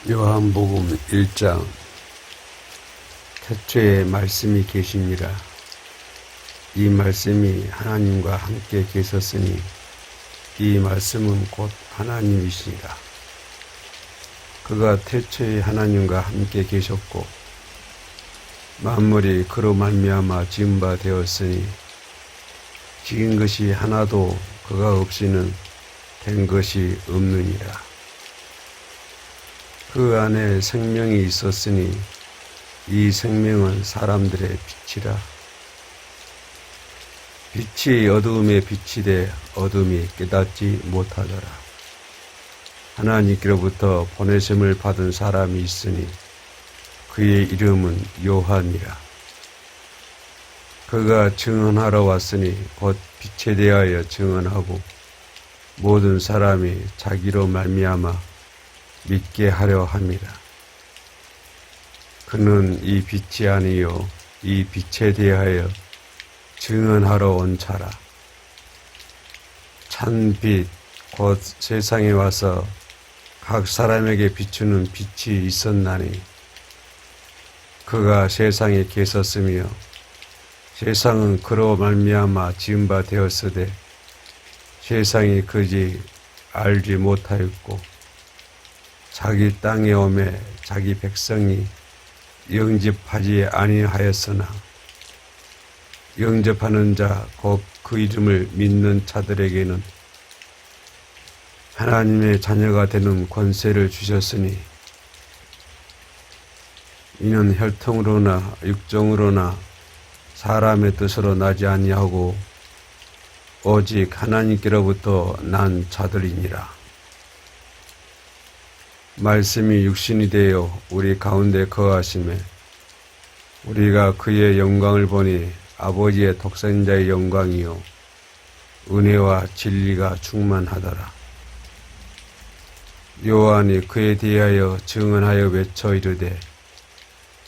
요한복음 1장. 태초에 말씀이 계시니라. 이 말씀이 하나님과 함께 계셨으니 이 말씀은 곧 하나님이시니라. 그가 태초에 하나님과 함께 계셨고 만물이 그로 말미암아 지은 바 되었으니 지은 것이 하나도 그가 없이는 된 것이 없느니라. 그 안에 생명이 있었으니 이 생명은 사람들의 빛이라. 빛이 어두움에 비치되 어둠이 깨닫지 못하더라. 하나님께로부터 보내심을 받은 사람이 있으니 그의 이름은 요한이라. 그가 증언하러 왔으니 곧 빛에 대하여 증언하고 모든 사람이 자기로 말미암아 믿게 하려 함이라. 그는 이 빛이 아니요 이 빛에 대하여 증언하러 온 자라. 찬 빛 곧 세상에 와서 각 사람에게 비추는 빛이 있었나니 그가 세상에 계셨으며 세상은 그로 말미암아 지은 바 되었으되 세상이 그지 알지 못하였고 자기 땅에 오매 자기 백성이 영접하지 아니하였으나 영접하는 자 곧 그 이름을 믿는 자들에게는 하나님의 자녀가 되는 권세를 주셨으니 이는 혈통으로나 육정으로나 사람의 뜻으로 나지 아니하고 오직 하나님께로부터 난 자들이니라. 말씀이 육신이 되어 우리 가운데 거하심에 우리가 그의 영광을 보니 아버지의 독생자의 영광이요 은혜와 진리가 충만하더라. 요한이 그에 대하여 증언하여 외쳐 이르되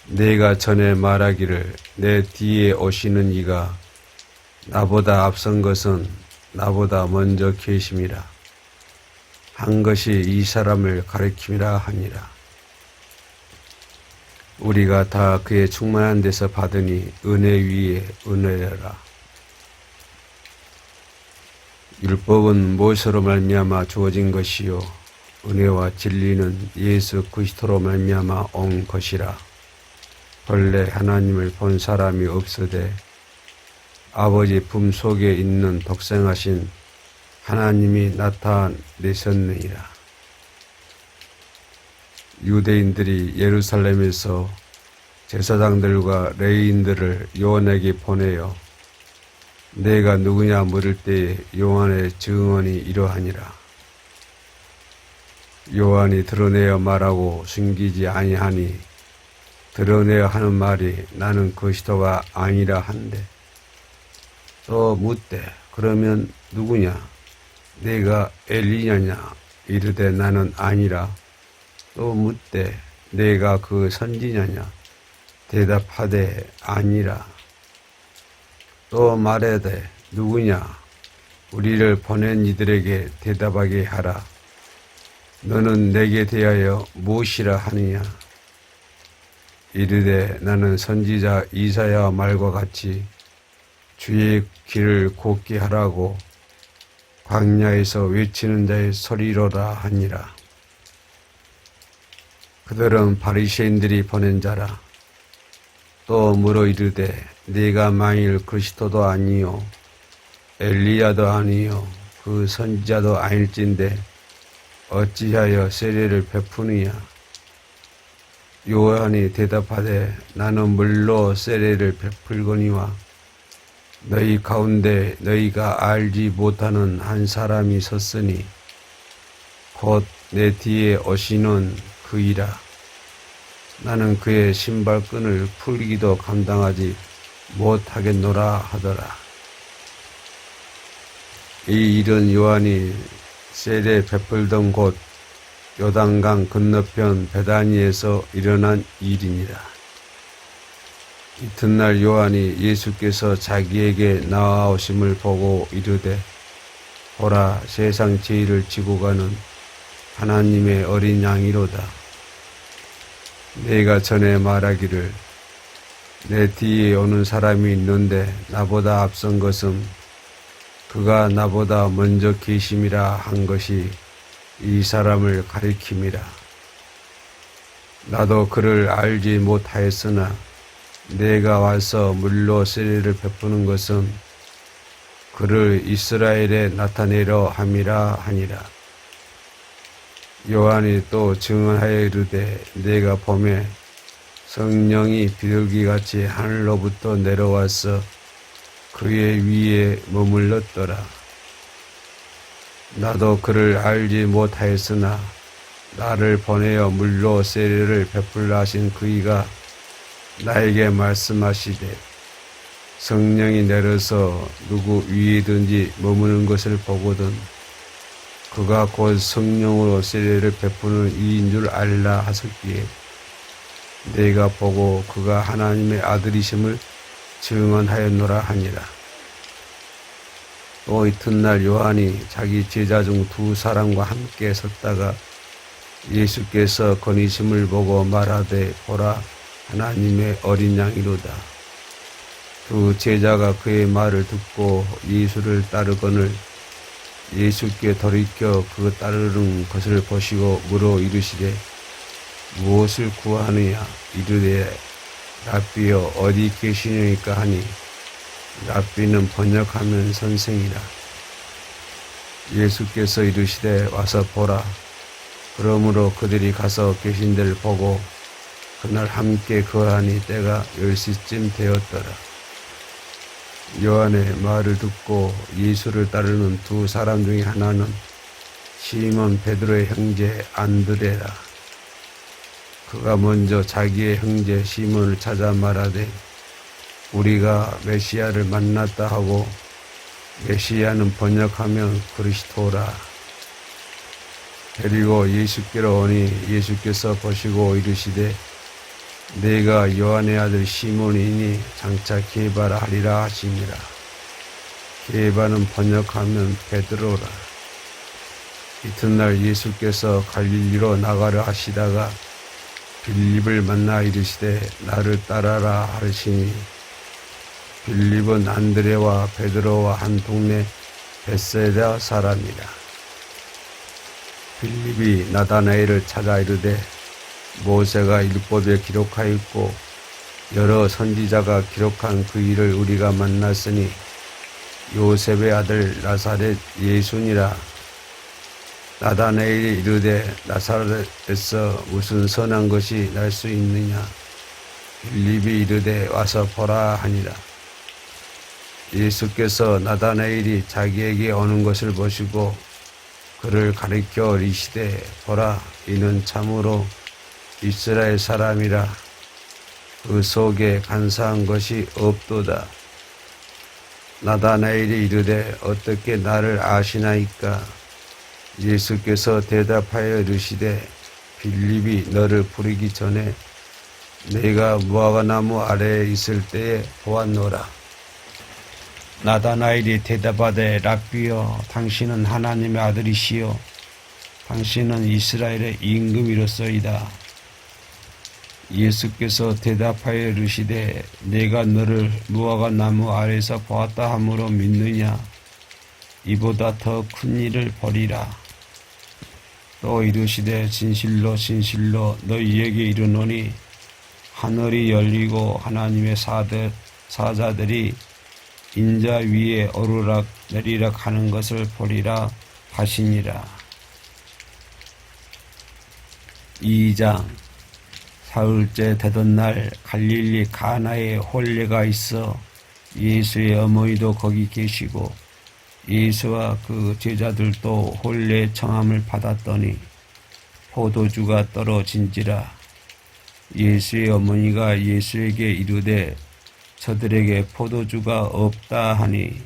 내가 전에 말하기를 내 뒤에 오시는 이가 나보다 앞선 것은 나보다 먼저 계심이라 한 것이 이 사람을 가리킴이라 하니라. 우리가 다 그의 충만한 데서 받으니 은혜 위에 은혜라. 율법은 모세로 말미암아 주어진 것이요 은혜와 진리는 예수 그리스도로 말미암아 온 것이라. 본래 하나님을 본 사람이 없으되 아버지 품 속에 있는 독생하신 하나님이 나타내셨느니라. 유대인들이 예루살렘에서 제사장들과 레위인들을 요한에게 보내어 내가 누구냐 물을 때에 요한의 증언이 이러하니라. 요한이 드러내어 말하고 숨기지 아니하니 드러내어 하는 말이 나는 그리스도가 아니라 한데 또 묻되 그러면 누구냐? 내가 엘리야냐? 이르되 나는 아니라. 또 묻되 내가 그 선지자냐? 대답하되 아니라. 또 말하되 누구냐? 우리를 보낸 이들에게 대답하게 하라. 너는 내게 대하여 무엇이라 하느냐? 이르되 나는 선지자 이사야 말과 같이 주의 길을 곱게 하라고 광야에서 외치는 자의 소리로라 하니라. 그들은 바리새인들이 보낸 자라. 또 물어 이르되 네가 만일 그리스도도 아니요 엘리야도 아니요 그 선지자도 아닐진데 어찌하여 세례를 베푸느냐? 요한이 대답하되 나는 물로 세례를 베풀거니와 너희 가운데 너희가 알지 못하는 한 사람이 섰으니 곧 내 뒤에 오시는 그이라. 나는 그의 신발끈을 풀기도 감당하지 못하겠노라 하더라. 이 일은 요한이 세례 베풀던 곳 요단강 건너편 베다니에서 일어난 일이니라. 이튿날 요한이 예수께서 자기에게 나아오심을 보고 이르되 보라 세상 죄를 지고 가는 하나님의 어린 양이로다. 내가 전에 말하기를 내 뒤에 오는 사람이 있는데 나보다 앞선 것은 그가 나보다 먼저 계심이라 한 것이 이 사람을 가리킴이라. 나도 그를 알지 못하였으나 내가 와서 물로 세례를 베푸는 것은 그를 이스라엘에 나타내려 함이라 하니라. 요한이 또 증언하여 이르되 내가 보매 성령이 비둘기같이 하늘로부터 내려와서 그의 위에 머물렀더라. 나도 그를 알지 못하였으나 나를 보내어 물로 세례를 베풀라 하신 그이가 나에게 말씀하시되 성령이 내려서 누구 위에든지 머무는 것을 보거든 그가 곧 성령으로 세례를 베푸는 이인 줄 알라 하셨기에 내가 보고 그가 하나님의 아들이심을 증언하였노라 하니라. 또 이튿날 요한이 자기 제자 중 두 사람과 함께 섰다가 예수께서 거니심을 보고 말하되 보라 하나님의 어린 양이로다. 두 제자가 그의 말을 듣고 예수를 따르거늘 예수께 돌이켜 그 따르는 것을 보시고 물어 이르시되 무엇을 구하느냐 이르되 랍비여 어디 계시니까 하니 랍비는 번역하면 선생이라. 예수께서 이르시되 와서 보라. 그러므로 그들이 가서 계신 데를 보고 그날 함께 거하니 때가 10시쯤 되었더라. 요한의 말을 듣고 예수를 따르는 두 사람 중에 하나는 시몬 베드로의 형제 안드레라. 그가 먼저 자기의 형제 시몬을 찾아 말하되 우리가 메시아를 만났다 하고 메시아는 번역하면 그리스도라. 데리고 예수께로 오니 예수께서 보시고 이르시되 내가 요한의 아들 시몬이니 장차 게바라 하리라 하시니라. 게바는 번역하면 베드로라. 이튿날 예수께서 갈릴리로 나가려 하시다가 빌립을 만나 이르시되 나를 따라라 하시니 빌립은 안드레와 베드로와 한 동네 벳사이다 사람이라. 빌립이 나다나엘을 찾아 이르되 모세가 율법에 기록하였고 여러 선지자가 기록한 그 일을 우리가 만났으니 요셉의 아들 나사렛 예수니라. 나다나엘이 이르되 나사렛에서 무슨 선한 것이 날 수 있느냐. 빌립이 이르되 와서 보라 하니라. 예수께서 나다나엘이 자기에게 오는 것을 보시고 그를 가리켜 이르시되 보라 이는 참으로 이스라엘 사람이라. 그 속에 간사한 것이 없도다. 나다나엘이 이르되 어떻게 나를 아시나이까. 예수께서 대답하여 이르시되 빌립이 너를 부르기 전에 내가 무화과나무 아래에 있을 때에 보았노라. 나다나엘이 대답하되 랍비여 당신은 하나님의 아들이시요 당신은 이스라엘의 임금이로소이다. 예수께서 대답하여 이르시되 내가 너를 무화과나무 아래에서 보았다 함으로 믿느냐. 이보다 더 큰 일을 벌이라. 또 이르시되 진실로 진실로 너희에게 이르노니 하늘이 열리고 하나님의 사자들이 인자 위에 오르락 내리락 하는 것을 보리라 하시니라. 2장. 사흘째 되던 날 갈릴리 가나에 혼례가 있어 예수의 어머니도 거기 계시고 예수와 그 제자들도 혼례 청함을 받았더니 포도주가 떨어진지라. 예수의 어머니가 예수에게 이르되 저들에게 포도주가 없다 하니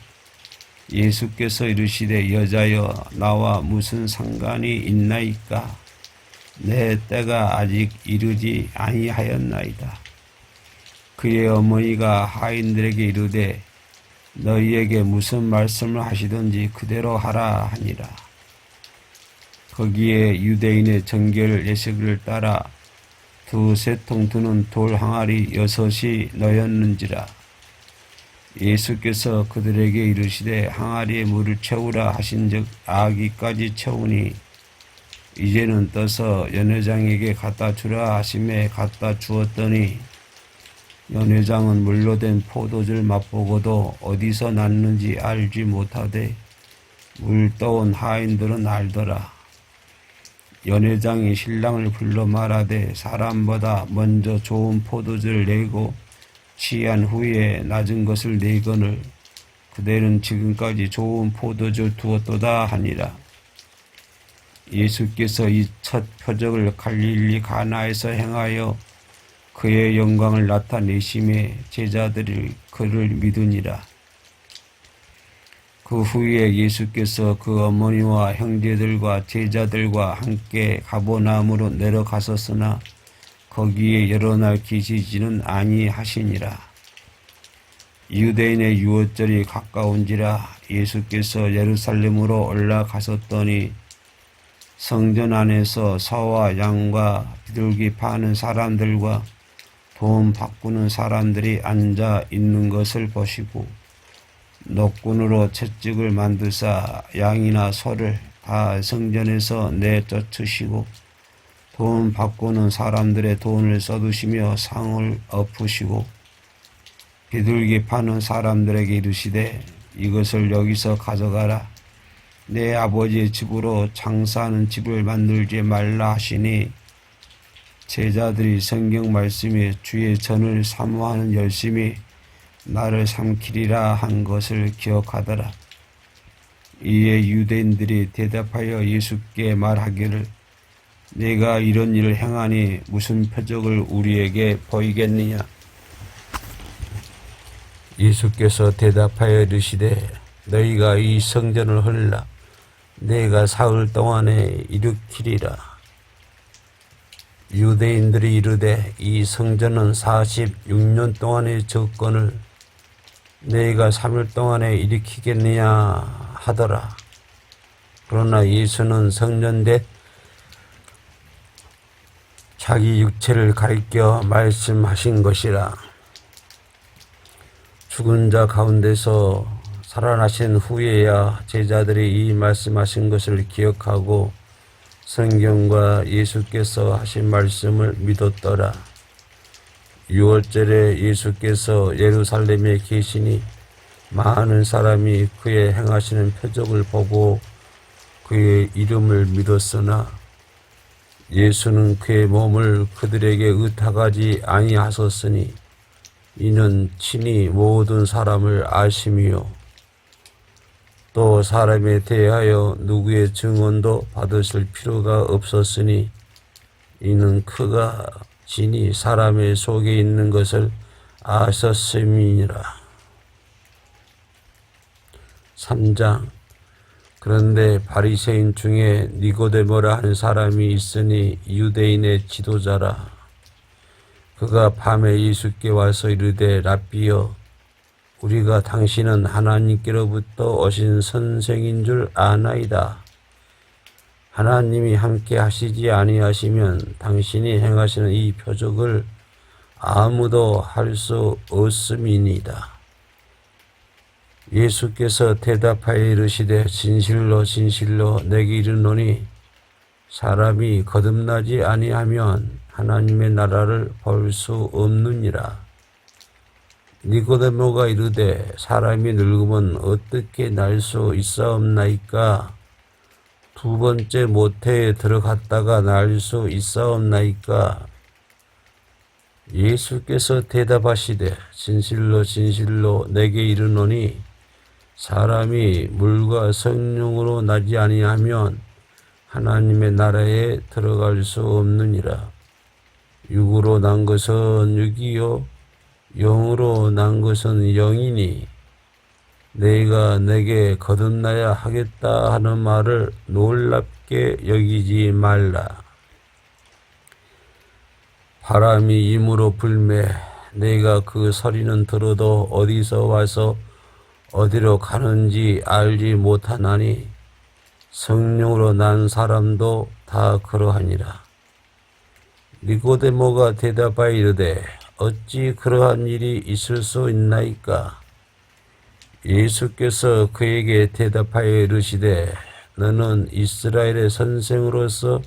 예수께서 이르시되 여자여 나와 무슨 상관이 있나이까. 내 때가 아직 이르지 아니하였나이다. 그의 어머니가 하인들에게 이르되 너희에게 무슨 말씀을 하시든지 그대로 하라 하니라. 거기에 유대인의 정결 예식을 따라 두세 통 드는 돌 항아리 6이 너였는지라. 예수께서 그들에게 이르시되 항아리에 물을 채우라 하신즉 아기까지 채우니 이제는 떠서 연회장에게 갖다 주라 하심에 갖다 주었더니 연회장은 물로 된 포도주를 맛보고도 어디서 났는지 알지 못하되 물 떠온 하인들은 알더라. 연회장이 신랑을 불러 말하되 사람보다 먼저 좋은 포도주를 내고 취한 후에 낮은 것을 내거늘 그대는 지금까지 좋은 포도주를 두었도다 하니라. 예수께서 이 첫 표적을 갈릴리 가나에서 행하여 그의 영광을 나타내심에 제자들이 그를 믿으니라. 그 후에 예수께서 그 어머니와 형제들과 제자들과 함께 가버나움으로 내려가셨으나 거기에 여러 날 계시지는 아니하시니라. 유대인의 유월절이 가까운지라 예수께서 예루살렘으로 올라가셨더니 성전 안에서 서와 양과 비둘기 파는 사람들과 돈 바꾸는 사람들이 앉아 있는 것을 보시고 노끈으로 채찍을 만드사 양이나 소를 다 성전에서 내쫓으시고 돈 바꾸는 사람들의 돈을 써두시며 상을 엎으시고 비둘기 파는 사람들에게 이르시되 이것을 여기서 가져가라. 내 아버지의 집으로 장사하는 집을 만들지 말라 하시니 제자들이 성경 말씀에 주의 전을 사모하는 열심히 나를 삼키리라 한 것을 기억하더라. 이에 유대인들이 대답하여 예수께 말하기를 네가 이런 일을 행하니 무슨 표적을 우리에게 보이겠느냐. 예수께서 대답하여 이르시되 너희가 이 성전을 헐라 내가 사흘 동안에 일으키리라. 유대인들이 이르되 이 성전은 46년 동안의 접건을 내가 3일 동안에 일으키겠느냐 하더라. 그러나 예수는 성전대 자기 육체를 가리켜 말씀하신 것이라. 죽은 자 가운데서 살아나신 후에야 제자들이 이 말씀하신 것을 기억하고 성경과 예수께서 하신 말씀을 믿었더라. 유월절에 예수께서 예루살렘에 계시니 많은 사람이 그의 행하시는 표적을 보고 그의 이름을 믿었으나 예수는 그의 몸을 그들에게 의탁하지 아니하셨으니 이는 친히 모든 사람을 아심이요 또 사람에 대하여 누구의 증언도 받으실 필요가 없었으니 이는 그가 진히 사람의 속에 있는 것을 아셨음이니라. 3장 그런데 바리새인 중에 니고데모라 하는 사람이 있으니 유대인의 지도자라. 그가 밤에 예수께 와서 이르되 랍비여 우리가 당신은 하나님께로부터 오신 선생인 줄 아나이다. 하나님이 함께 하시지 아니하시면 당신이 행하시는 이 표적을 아무도 할 수 없음이니이다. 예수께서 대답하여 이르시되 진실로 진실로 내게 이르노니 사람이 거듭나지 아니하면 하나님의 나라를 볼 수 없느니라. 니고데모가 이르되 사람이 늙으면 어떻게 날 수 있사옵나이까? 두 번째 모태에 들어갔다가 날 수 있사옵나이까? 예수께서 대답하시되 진실로 진실로 내게 이르노니 사람이 물과 성령으로 나지 아니하면 하나님의 나라에 들어갈 수 없느니라. 육으로 난 것은 육이요 영으로 난 것은 영이니 내가 내게 거듭나야 하겠다 하는 말을 놀랍게 여기지 말라. 바람이 임으로 불매 내가 그 소리는 들어도 어디서 와서 어디로 가는지 알지 못하나니 성령으로 난 사람도 다 그러하니라. 니고데모가 대답하여 이르되 어찌 그러한 일이 있을 수 있나이까? 예수께서 그에게 대답하여 이르시되 너는 이스라엘의 선생으로서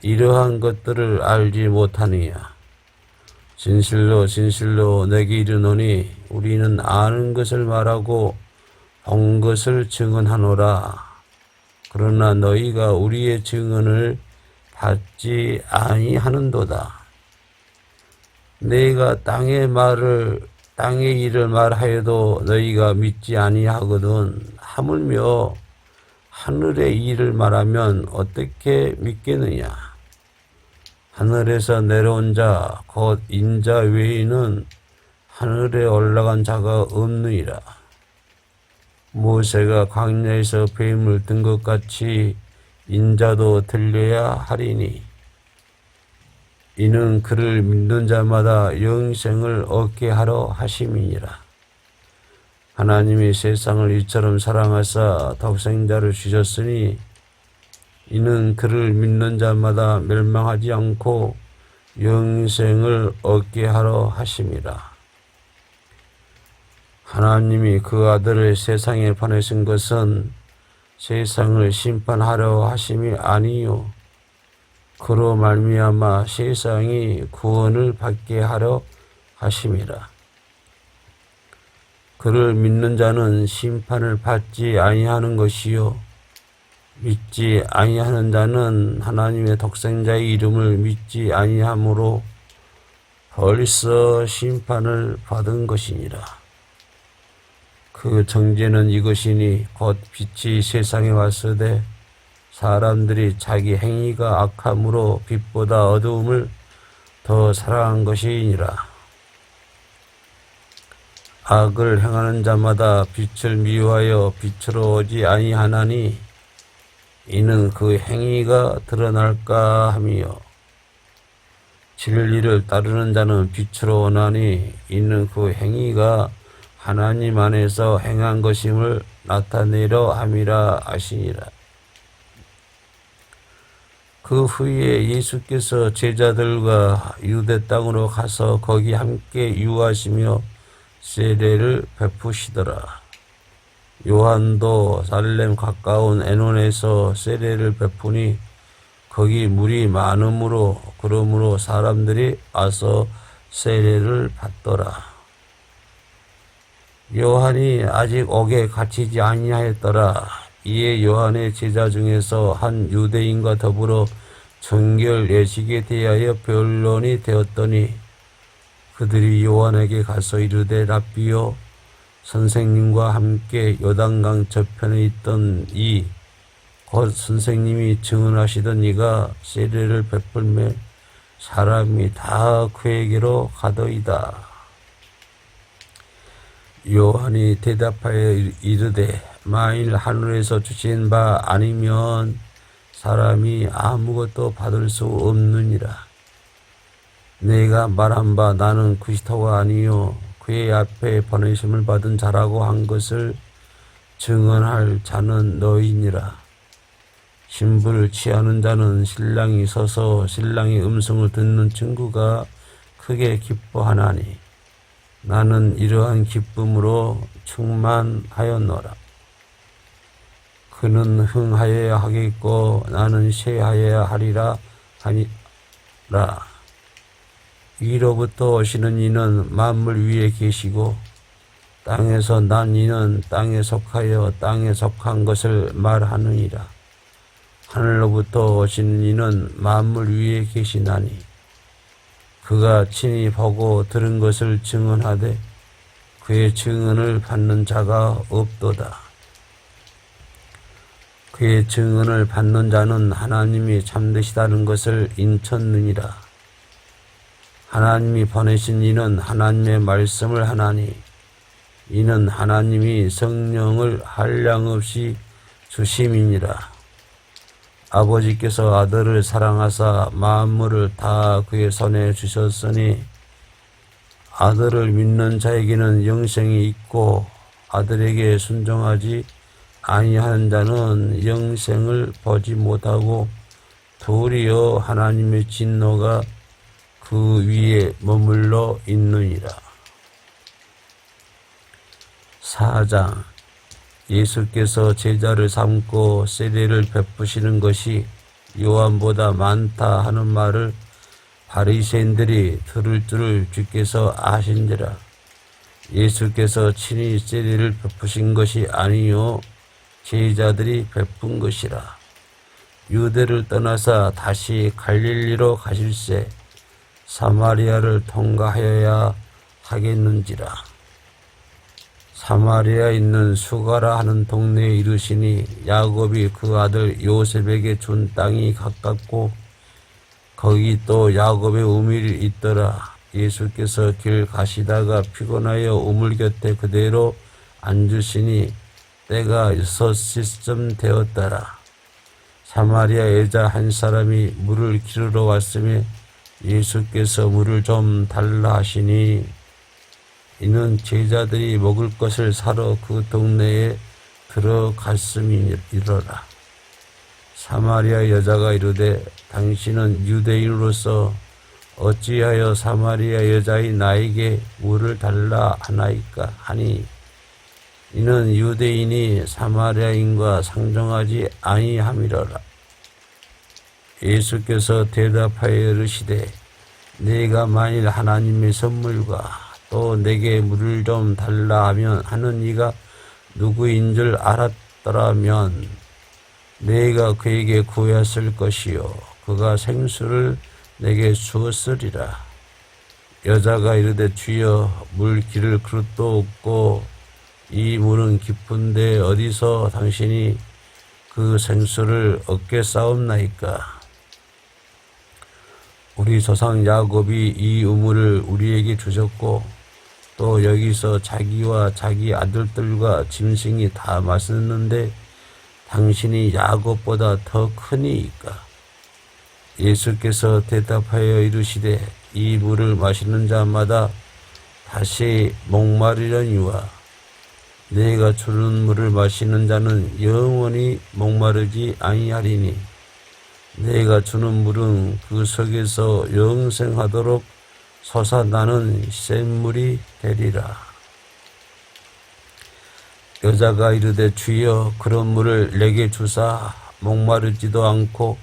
이러한 것들을 알지 못하느냐? 진실로 진실로 내게 이르노니 우리는 아는 것을 말하고 본 것을 증언하노라. 그러나 너희가 우리의 증언을 받지 아니하는도다. 내가 땅의 일을 말하여도 너희가 믿지 아니하거든. 하물며 하늘의 일을 말하면 어떻게 믿겠느냐? 하늘에서 내려온 자 곧 인자 외에는 하늘에 올라간 자가 없느니라. 모세가 광야에서 뱀을 든 것 같이 인자도 들려야 하리니 이는 그를 믿는 자마다 영생을 얻게 하려 하심이니라. 하나님이 세상을 이처럼 사랑하사 독생자를 주셨으니 이는 그를 믿는 자마다 멸망하지 않고 영생을 얻게 하려 하심이라. 하나님이 그 아들을 세상에 보내신 것은 세상을 심판하려 하심이 아니요 그로 말미암아 세상이 구원을 받게 하려 하심이라. 그를 믿는 자는 심판을 받지 아니하는 것이요 믿지 아니하는 자는 하나님의 독생자의 이름을 믿지 아니하므로 벌써 심판을 받은 것이니라. 그 정죄는 이것이니 곧 빛이 세상에 왔으되 사람들이 자기 행위가 악함으로 빛보다 어두움을 더 사랑한 것이니라. 악을 행하는 자마다 빛을 미워하여 빛으로 오지 아니하나니 이는 그 행위가 드러날까 함이요 진리를 따르는 자는 빛으로 오나니 이는 그 행위가 하나님 안에서 행한 것임을 나타내려 함이라 하시니라. 그 후에 예수께서 제자들과 유대 땅으로 가서 거기 함께 유하시며 세례를 베푸시더라. 요한도 살렘 가까운 에논에서 세례를 베푸니 거기 물이 많으므로 그러므로 사람들이 와서 세례를 받더라. 요한이 아직 옥에 갇히지 아니하였더라. 이에 요한의 제자 중에서 한 유대인과 더불어 정결 예식에 대하여 변론이 되었더니 그들이 요한에게 가서 이르되 랍비여 선생님과 함께 요단강 저편에 있던 이 곧 선생님이 증언하시던 이가 세례를 베풀매 사람이 다 그에게로 가더이다. 요한이 대답하여 이르되 만일 하늘에서 주신 바 아니면 사람이 아무것도 받을 수 없느니라. 내가 말한 바 나는 그리스도가 아니요 그의 앞에 보내심을 받은 자라고 한 것을 증언할 자는 너희니라. 신부를 취하는 자는 신랑이 서서 신랑의 음성을 듣는 친구가 크게 기뻐하나니 나는 이러한 기쁨으로 충만하였노라. 그는 흥하여야 하겠고 나는 쇠하여야 하리라 하니라. 위로부터 오시는 이는 만물 위에 계시고 땅에서 난 이는 땅에 속하여 땅에 속한 것을 말하느니라. 하늘로부터 오시는 이는 만물 위에 계시나니 그가 친히 보고 들은 것을 증언하되 그의 증언을 받는 자가 없도다. 그의 증언을 받는 자는 하나님이 참되시다는 것을 인쳤느니라. 하나님이 보내신 이는 하나님의 말씀을 하나니 이는 하나님이 성령을 한량없이 주심이니라. 아버지께서 아들을 사랑하사 만물을 다 그의 손에 주셨으니 아들을 믿는 자에게는 영생이 있고 아들에게 순종하지 아니하는 자는 영생을 보지 못하고 도리어 하나님의 진노가 그 위에 머물러 있느니라. 4장. 예수께서 제자를 삼고 세례를 베푸시는 것이 요한보다 많다 하는 말을 바리새인들이 들을 줄을 주께서 아신지라. 예수께서 친히 세례를 베푸신 것이 아니요 제자들이 베푼 것이라. 유대를 떠나사 다시 갈릴리로 가실새 사마리아를 통과하여야 하겠는지라. 사마리아에 있는 수가라 하는 동네에 이르시니 야곱이 그 아들 요셉에게 준 땅이 가깝고 거기 또 야곱의 우물이 있더라. 예수께서 길 가시다가 피곤하여 우물 곁에 그대로 앉으시니 때가 6시쯤 되었더라. 사마리아 여자 한 사람이 물을 기르러 왔으며 예수께서 물을 좀 달라 하시니 이는 제자들이 먹을 것을 사러 그 동네에 들어갔음이니라. 사마리아 여자가 이르되 당신은 유대인으로서 어찌하여 사마리아 여자인 나에게 물을 달라 하나이까 하니 이는 유대인이 사마리아인과 상종하지 아니함이로라. 예수께서 대답하여 이르시되 네가 만일 하나님의 선물과 또 내게 물을 좀 달라 하는 이가 누구인 줄 알았더라면 내가 그에게 구했을 것이요 그가 생수를 내게 주었으리라. 여자가 이르되 주여 물 기를 그릇도 없고 이 물은 깊은데 어디서 당신이 그 생수를 얻겠사옵나이까. 우리 조상 야곱이 이 우물을 우리에게 주셨고 또 여기서 자기와 자기 아들들과 짐승이 다 마셨는데 당신이 야곱보다 더 크니이까. 예수께서 대답하여 이르시되 이 물을 마시는 자마다 다시 목마르려니와 내가 주는 물을 마시는 자는 영원히 목마르지 아니하리니 내가 주는 물은 그 속에서 영생하도록 솟아나는 샘물이 되리라. 여자가 이르되 주여 그런 물을 내게 주사 목마르지도 않고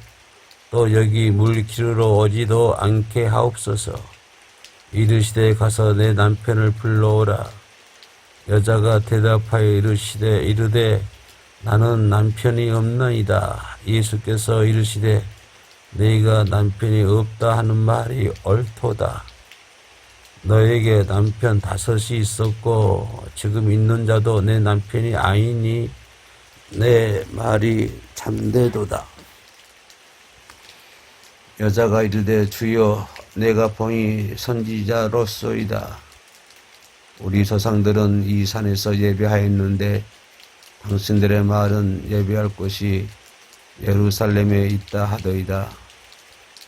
또 여기 물 기르러 오지도 않게 하옵소서. 이르시되 가서 내 남편을 불러오라. 여자가 대답하여 이르되 나는 남편이 없나이다. 예수께서 이르시되 네가 남편이 없다 하는 말이 옳도다. 너에게 남편 5이 있었고 지금 있는 자도 내 남편이 아니니 내 말이 참되도다. 여자가 이르되 주여 내가 보니 선지자로소이다. 우리 조상들은 이 산에서 예배하였는데 당신들의 말은 예배할 곳이 예루살렘에 있다 하더이다.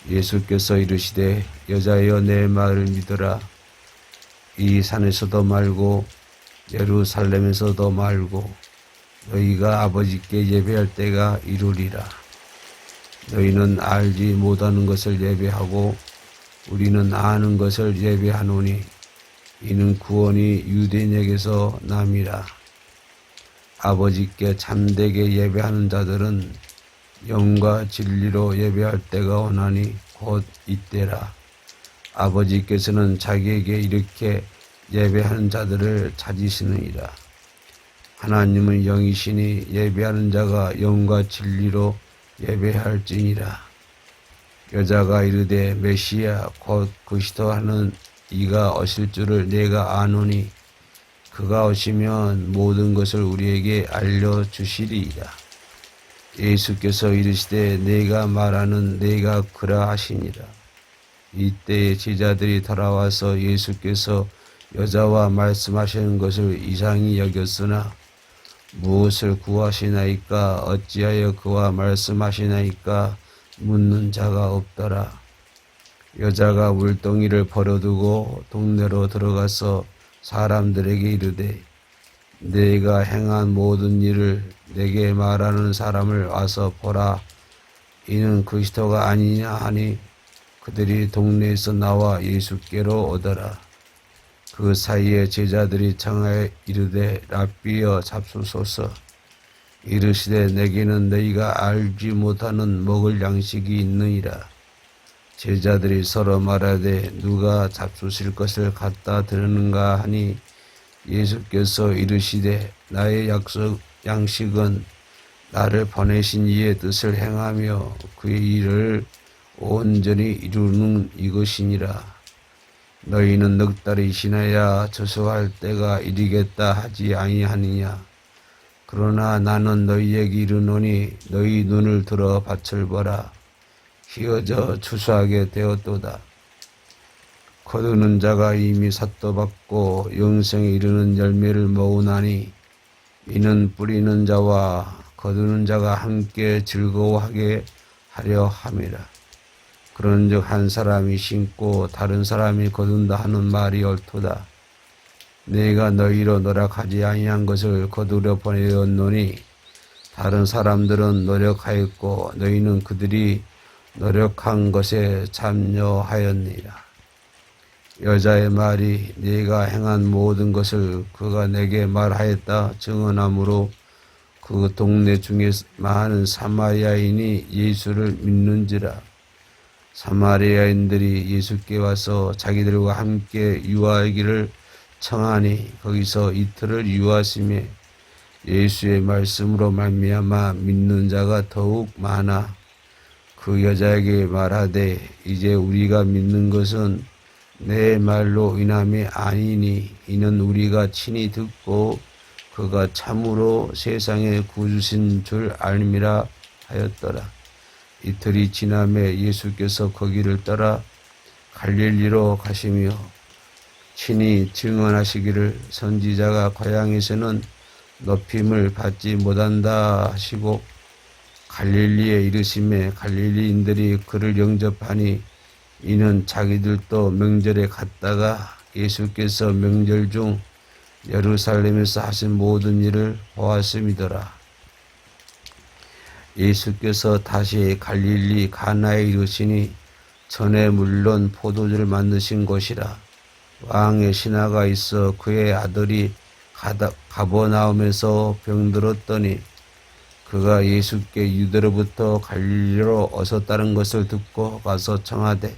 예수께서 이르시되 여자여 내 말을 믿으라. 이 산에서도 말고 예루살렘에서도 말고 너희가 아버지께 예배할 때가 이루리라. 너희는 알지 못하는 것을 예배하고 우리는 아는 것을 예배하노니 이는 구원이 유대인에게서 남이라. 아버지께 참되게 예배하는 자들은 영과 진리로 예배할 때가 오나니 곧 이때라. 아버지께서는 자기에게 이렇게 예배하는 자들을 찾으시느니라. 하나님은 영이시니 예배하는 자가 영과 진리로 예배할지니라. 여자가 이르되 메시아 곧 그리스도 하는 이가 오실 줄을 내가 아노니 그가 오시면 모든 것을 우리에게 알려주시리이다. 예수께서 이르시되 내가 말하는 내가 그라 하시니라. 이때에 제자들이 돌아와서 예수께서 여자와 말씀하시는 것을 이상히 여겼으나 무엇을 구하시나이까 어찌하여 그와 말씀하시나이까 묻는 자가 없더라. 여자가 물동이를 버려두고 동네로 들어가서 사람들에게 이르되 내가 행한 모든 일을 내게 말하는 사람을 와서 보라. 이는 그리스도가 아니냐 하니 그들이 동네에서 나와 예수께로 오더라. 그 사이에 제자들이 청하여 이르되 랍비여 잡수소서. 이르시되 내게는 너희가 알지 못하는 먹을 양식이 있느니라. 제자들이 서로 말하되 누가 잡수실 것을 갖다 드리는가 하니 예수께서 이르시되 나의 양식은 나를 보내신 이의 뜻을 행하며 그의 일을 온전히 이루는 이것이니라. 너희는 넉 달이 지나야 저수할 때가 이르겠다 하지 아니하느냐. 그러나 나는 너희에게 이르노니 너희 눈을 들어 밭을 보라. 휘어져 추수하게 되었도다. 거두는 자가 이미 삿도 받고 영생에 이르는 열매를 모으나니 이는 뿌리는 자와 거두는 자가 함께 즐거워하게 하려 함이라. 그런즉 한 사람이 심고 다른 사람이 거둔다 하는 말이 옳도다. 내가 너희로 노력하지 아니한 것을 거두려 보내었노니 다른 사람들은 노력하였고 너희는 그들이 노력한 것에 참여하였느니라. 여자의 말이 네가 행한 모든 것을 그가 내게 말하였다 증언하므로 그 동네 중에 많은 사마리아인이 예수를 믿는지라. 사마리아인들이 예수께 와서 자기들과 함께 유하기를 청하니 거기서 이틀을 유하심에 예수의 말씀으로 말미암아 믿는 자가 더욱 많아. 그 여자에게 말하되 이제 우리가 믿는 것은 내 말로 인함이 아니니 이는 우리가 친히 듣고 그가 참으로 세상에 구주신 줄 알미라 하였더라. 이틀이 지남에 예수께서 거기를 떠나 갈릴리로 가시며 친히 증언하시기를 선지자가 고향에서는 높임을 받지 못한다 하시고 갈릴리에 이르심에 갈릴리인들이 그를 영접하니 이는 자기들도 명절에 갔다가 예수께서 명절 중 예루살렘에서 하신 모든 일을 보았음이더라. 예수께서 다시 갈릴리 가나에 이르시니 전에 물론 포도주를 만드신 곳이라. 왕의 신하가 있어 그의 아들이 가버나움에서 병들었더니 그가 예수께 유대로부터 갈릴리로 오셨다는 것을 듣고 가서 청하되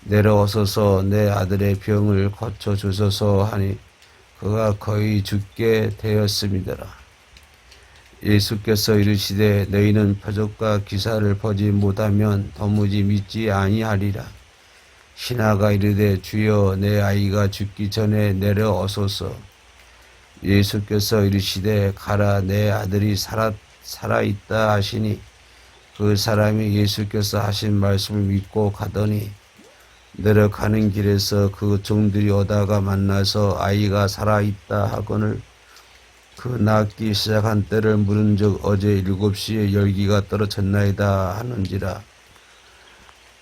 내려오소서 내 아들의 병을 고쳐주소서 하니 그가 거의 죽게 되었음이더라. 예수께서 이르시되 너희는 표적과 기사를 보지 못하면 도무지 믿지 아니하리라. 신하가 이르되 주여 내 아이가 죽기 전에 내려오소서. 예수께서 이르시되 가라 내 아들이 살아있다 하시니 그 사람이 예수께서 하신 말씀을 믿고 가더니 내려가는 길에서 그 종들이 오다가 만나서 아이가 살아있다 하거늘 그 낫기 시작한 때를 물은즉 어제 7시에 열기가 떨어졌나이다 하는지라.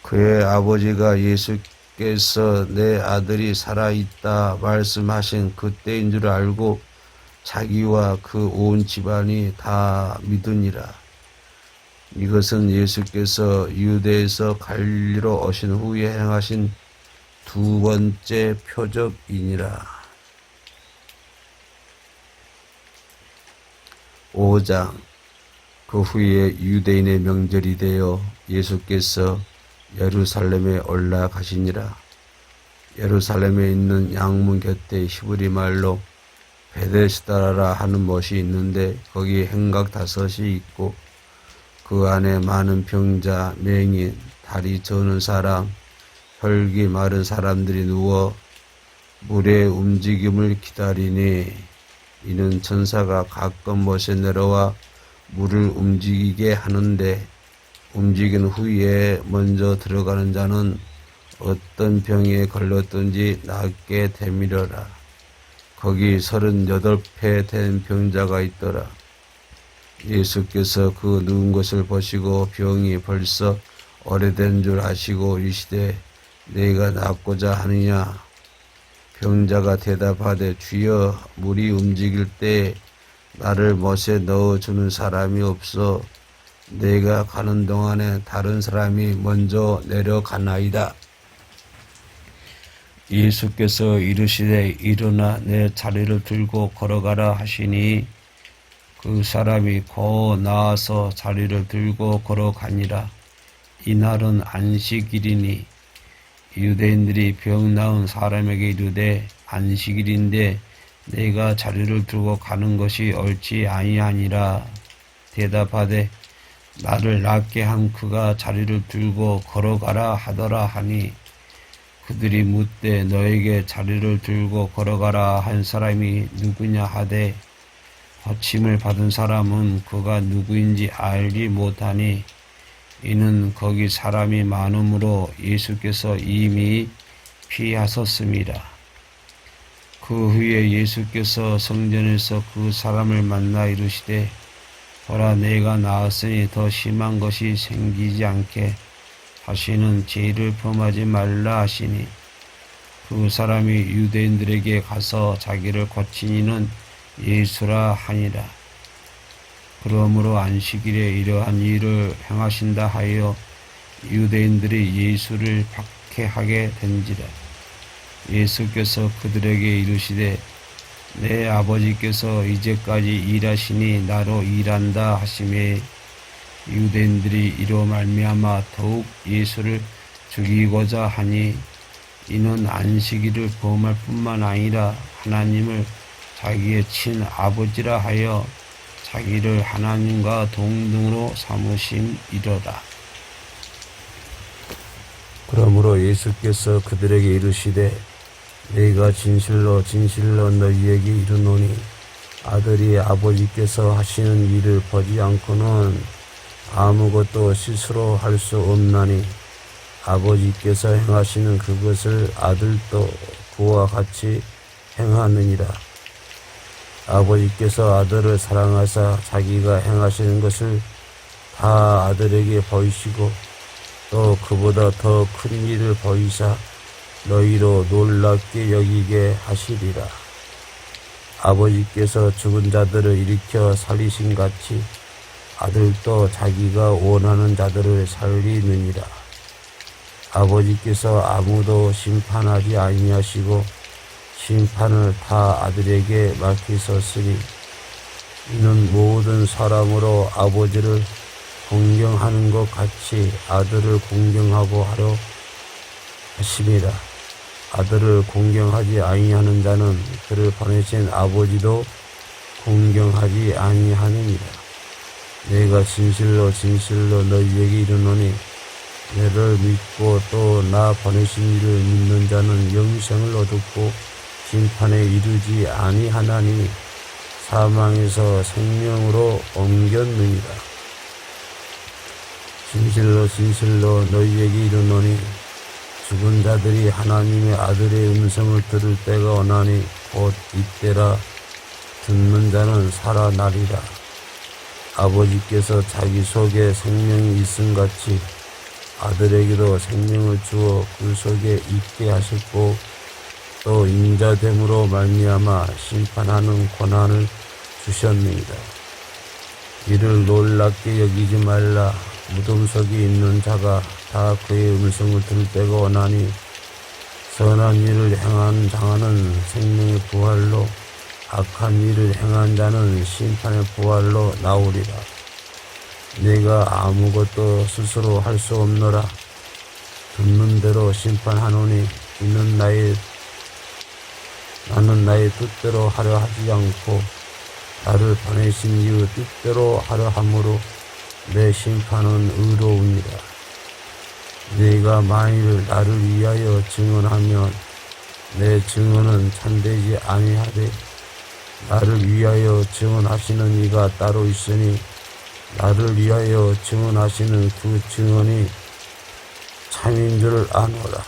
그의 아버지가 예수께서 내 아들이 살아있다 말씀하신 그때인 줄 알고 자기와 그 온 집안이 다 믿으니라. 이것은 예수께서 유대에서 갈릴리로 오신 후에 행하신 두 번째 표적이니라. 5장. 그 후에 유대인의 명절이 되어 예수께서 예루살렘에 올라가시니라. 예루살렘에 있는 양문 곁에 히브리 말로 베데스다라 하는 못이 있는데 거기 행각 5이 있고 그 안에 많은 병자, 맹인, 다리 저는 사람, 혈기 마른 사람들이 누워 물의 움직임을 기다리니 이는 천사가 가끔 못에 내려와 물을 움직이게 하는데 움직인 후에 먼저 들어가는 자는 어떤 병에 걸렸든지 낫게 되밀어라. 거기 38배 된 병자가 있더라. 예수께서 그 누운 것을 보시고 병이 벌써 오래된 줄 아시고 이르시되 너희가 낫고자 하느냐. 병자가 대답하되 주여 물이 움직일 때 나를 못에 넣어주는 사람이 없어 내가 가는 동안에 다른 사람이 먼저 내려가나이다. 예수께서 이르시되 일어나 내 자리를 들고 걸어가라 하시니 그 사람이 곧 나와서 자리를 들고 걸어가니라. 이날은 안식일이니 유대인들이 병 나은 사람에게 이르되 안식일인데 내가 자리를 들고 가는 것이 옳지 아니하니라. 대답하되 나를 낫게 한 그가 자리를 들고 걸어가라 하더라 하니 그들이 묻되 너에게 자리를 들고 걸어가라 한 사람이 누구냐 하되 고침을 받은 사람은 그가 누구인지 알지 못하니 이는 거기 사람이 많음으로 예수께서 이미 피하셨습니다. 그 후에 예수께서 성전에서 그 사람을 만나 이르시되 보라 내가 나았으니 더 심한 것이 생기지 않게 다시는 죄를 범하지 말라 하시니 그 사람이 유대인들에게 가서 자기를 고친 이는 예수라 하니라. 그러므로 안식일에 이러한 일을 행하신다 하여 유대인들이 예수를 박해하게 된지라. 예수께서 그들에게 이르시되 내 아버지께서 이제까지 일하시니 나로 일한다 하시매 유대인들이 이로 말미암아 더욱 예수를 죽이고자 하니 이는 안식일을 범할 뿐만 아니라 하나님을 자기의 친아버지라 하여 자기를 하나님과 동등으로 삼으심이로다. 그러므로 예수께서 그들에게 이르시되 내가 진실로 진실로 너희에게 이르노니 아들이 아버지께서 하시는 일을 보지 않고는 아무것도 스스로 할 수 없나니 아버지께서 행하시는 그것을 아들도 그와 같이 행하느니라. 아버지께서 아들을 사랑하사 자기가 행하시는 것을 다 아들에게 보이시고 또 그보다 더 큰 일을 보이사 너희로 놀랍게 여기게 하시리라. 아버지께서 죽은 자들을 일으켜 살리신 같이 아들도 자기가 원하는 자들을 살리느니라. 아버지께서 아무도 심판하지 아니하시고 심판을 다 아들에게 맡기셨으니 이는 모든 사람으로 아버지를 공경하는 것 같이 아들을 공경하고 하려 하심이라. 아들을 공경하지 아니하는 자는 그를 보내신 아버지도 공경하지 아니하느니라. 내가 진실로 진실로 너희에게 이르노니 내를 믿고 또 나 보내신 이를 믿는 자는 영생을 얻었고 심판에 이르지 아니하나니 사망에서 생명으로 옮겼느니라. 진실로 진실로 너희에게 이르노니 죽은 자들이 하나님의 아들의 음성을 들을 때가 오나니 곧 이때라. 듣는 자는 살아나리라. 아버지께서 자기 속에 생명이 있음같이 아들에게도 생명을 주어 그 속에 있게 하셨고 또 인자됨으로 말미암아 심판하는 권한을 주셨느니라. 이를 놀랍게 여기지 말라. 무덤 속에 있는 자가 다 그의 음성을 들을 때가 오나니 선한 일을 행한 자는 생명의 부활로 악한 일을 행한 자는 심판의 부활로 나오리라. 내가 아무것도 스스로 할 수 없노라. 듣는 대로 심판하노니 이는 나는 나의 뜻대로 하려 하지 않고 나를 보내신 이의 뜻대로 하려 함으로 내 심판은 의로우니라. 네가 만일 나를 위하여 증언하면 내 증언은 참되지 아니하되 나를 위하여 증언하시는 이가 따로 있으니 나를 위하여 증언하시는 그 증언이 참인 줄 아노라.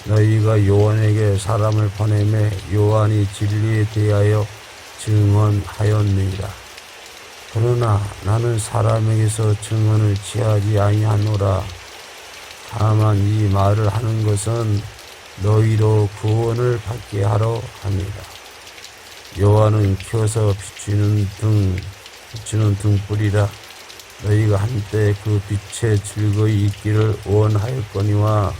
너희가 요한에게 사람을 보내매 요한이 진리에 대하여 증언하였느니라. 그러나 나는 사람에게서 증언을 취하지 아니하노라. 다만 이 말을 하는 것은 너희로 구원을 받게 하려 함이라. 요한은 켜서 비추는 등불이라. 너희가 한때 그 빛에 즐거이 있기를 원하였거니와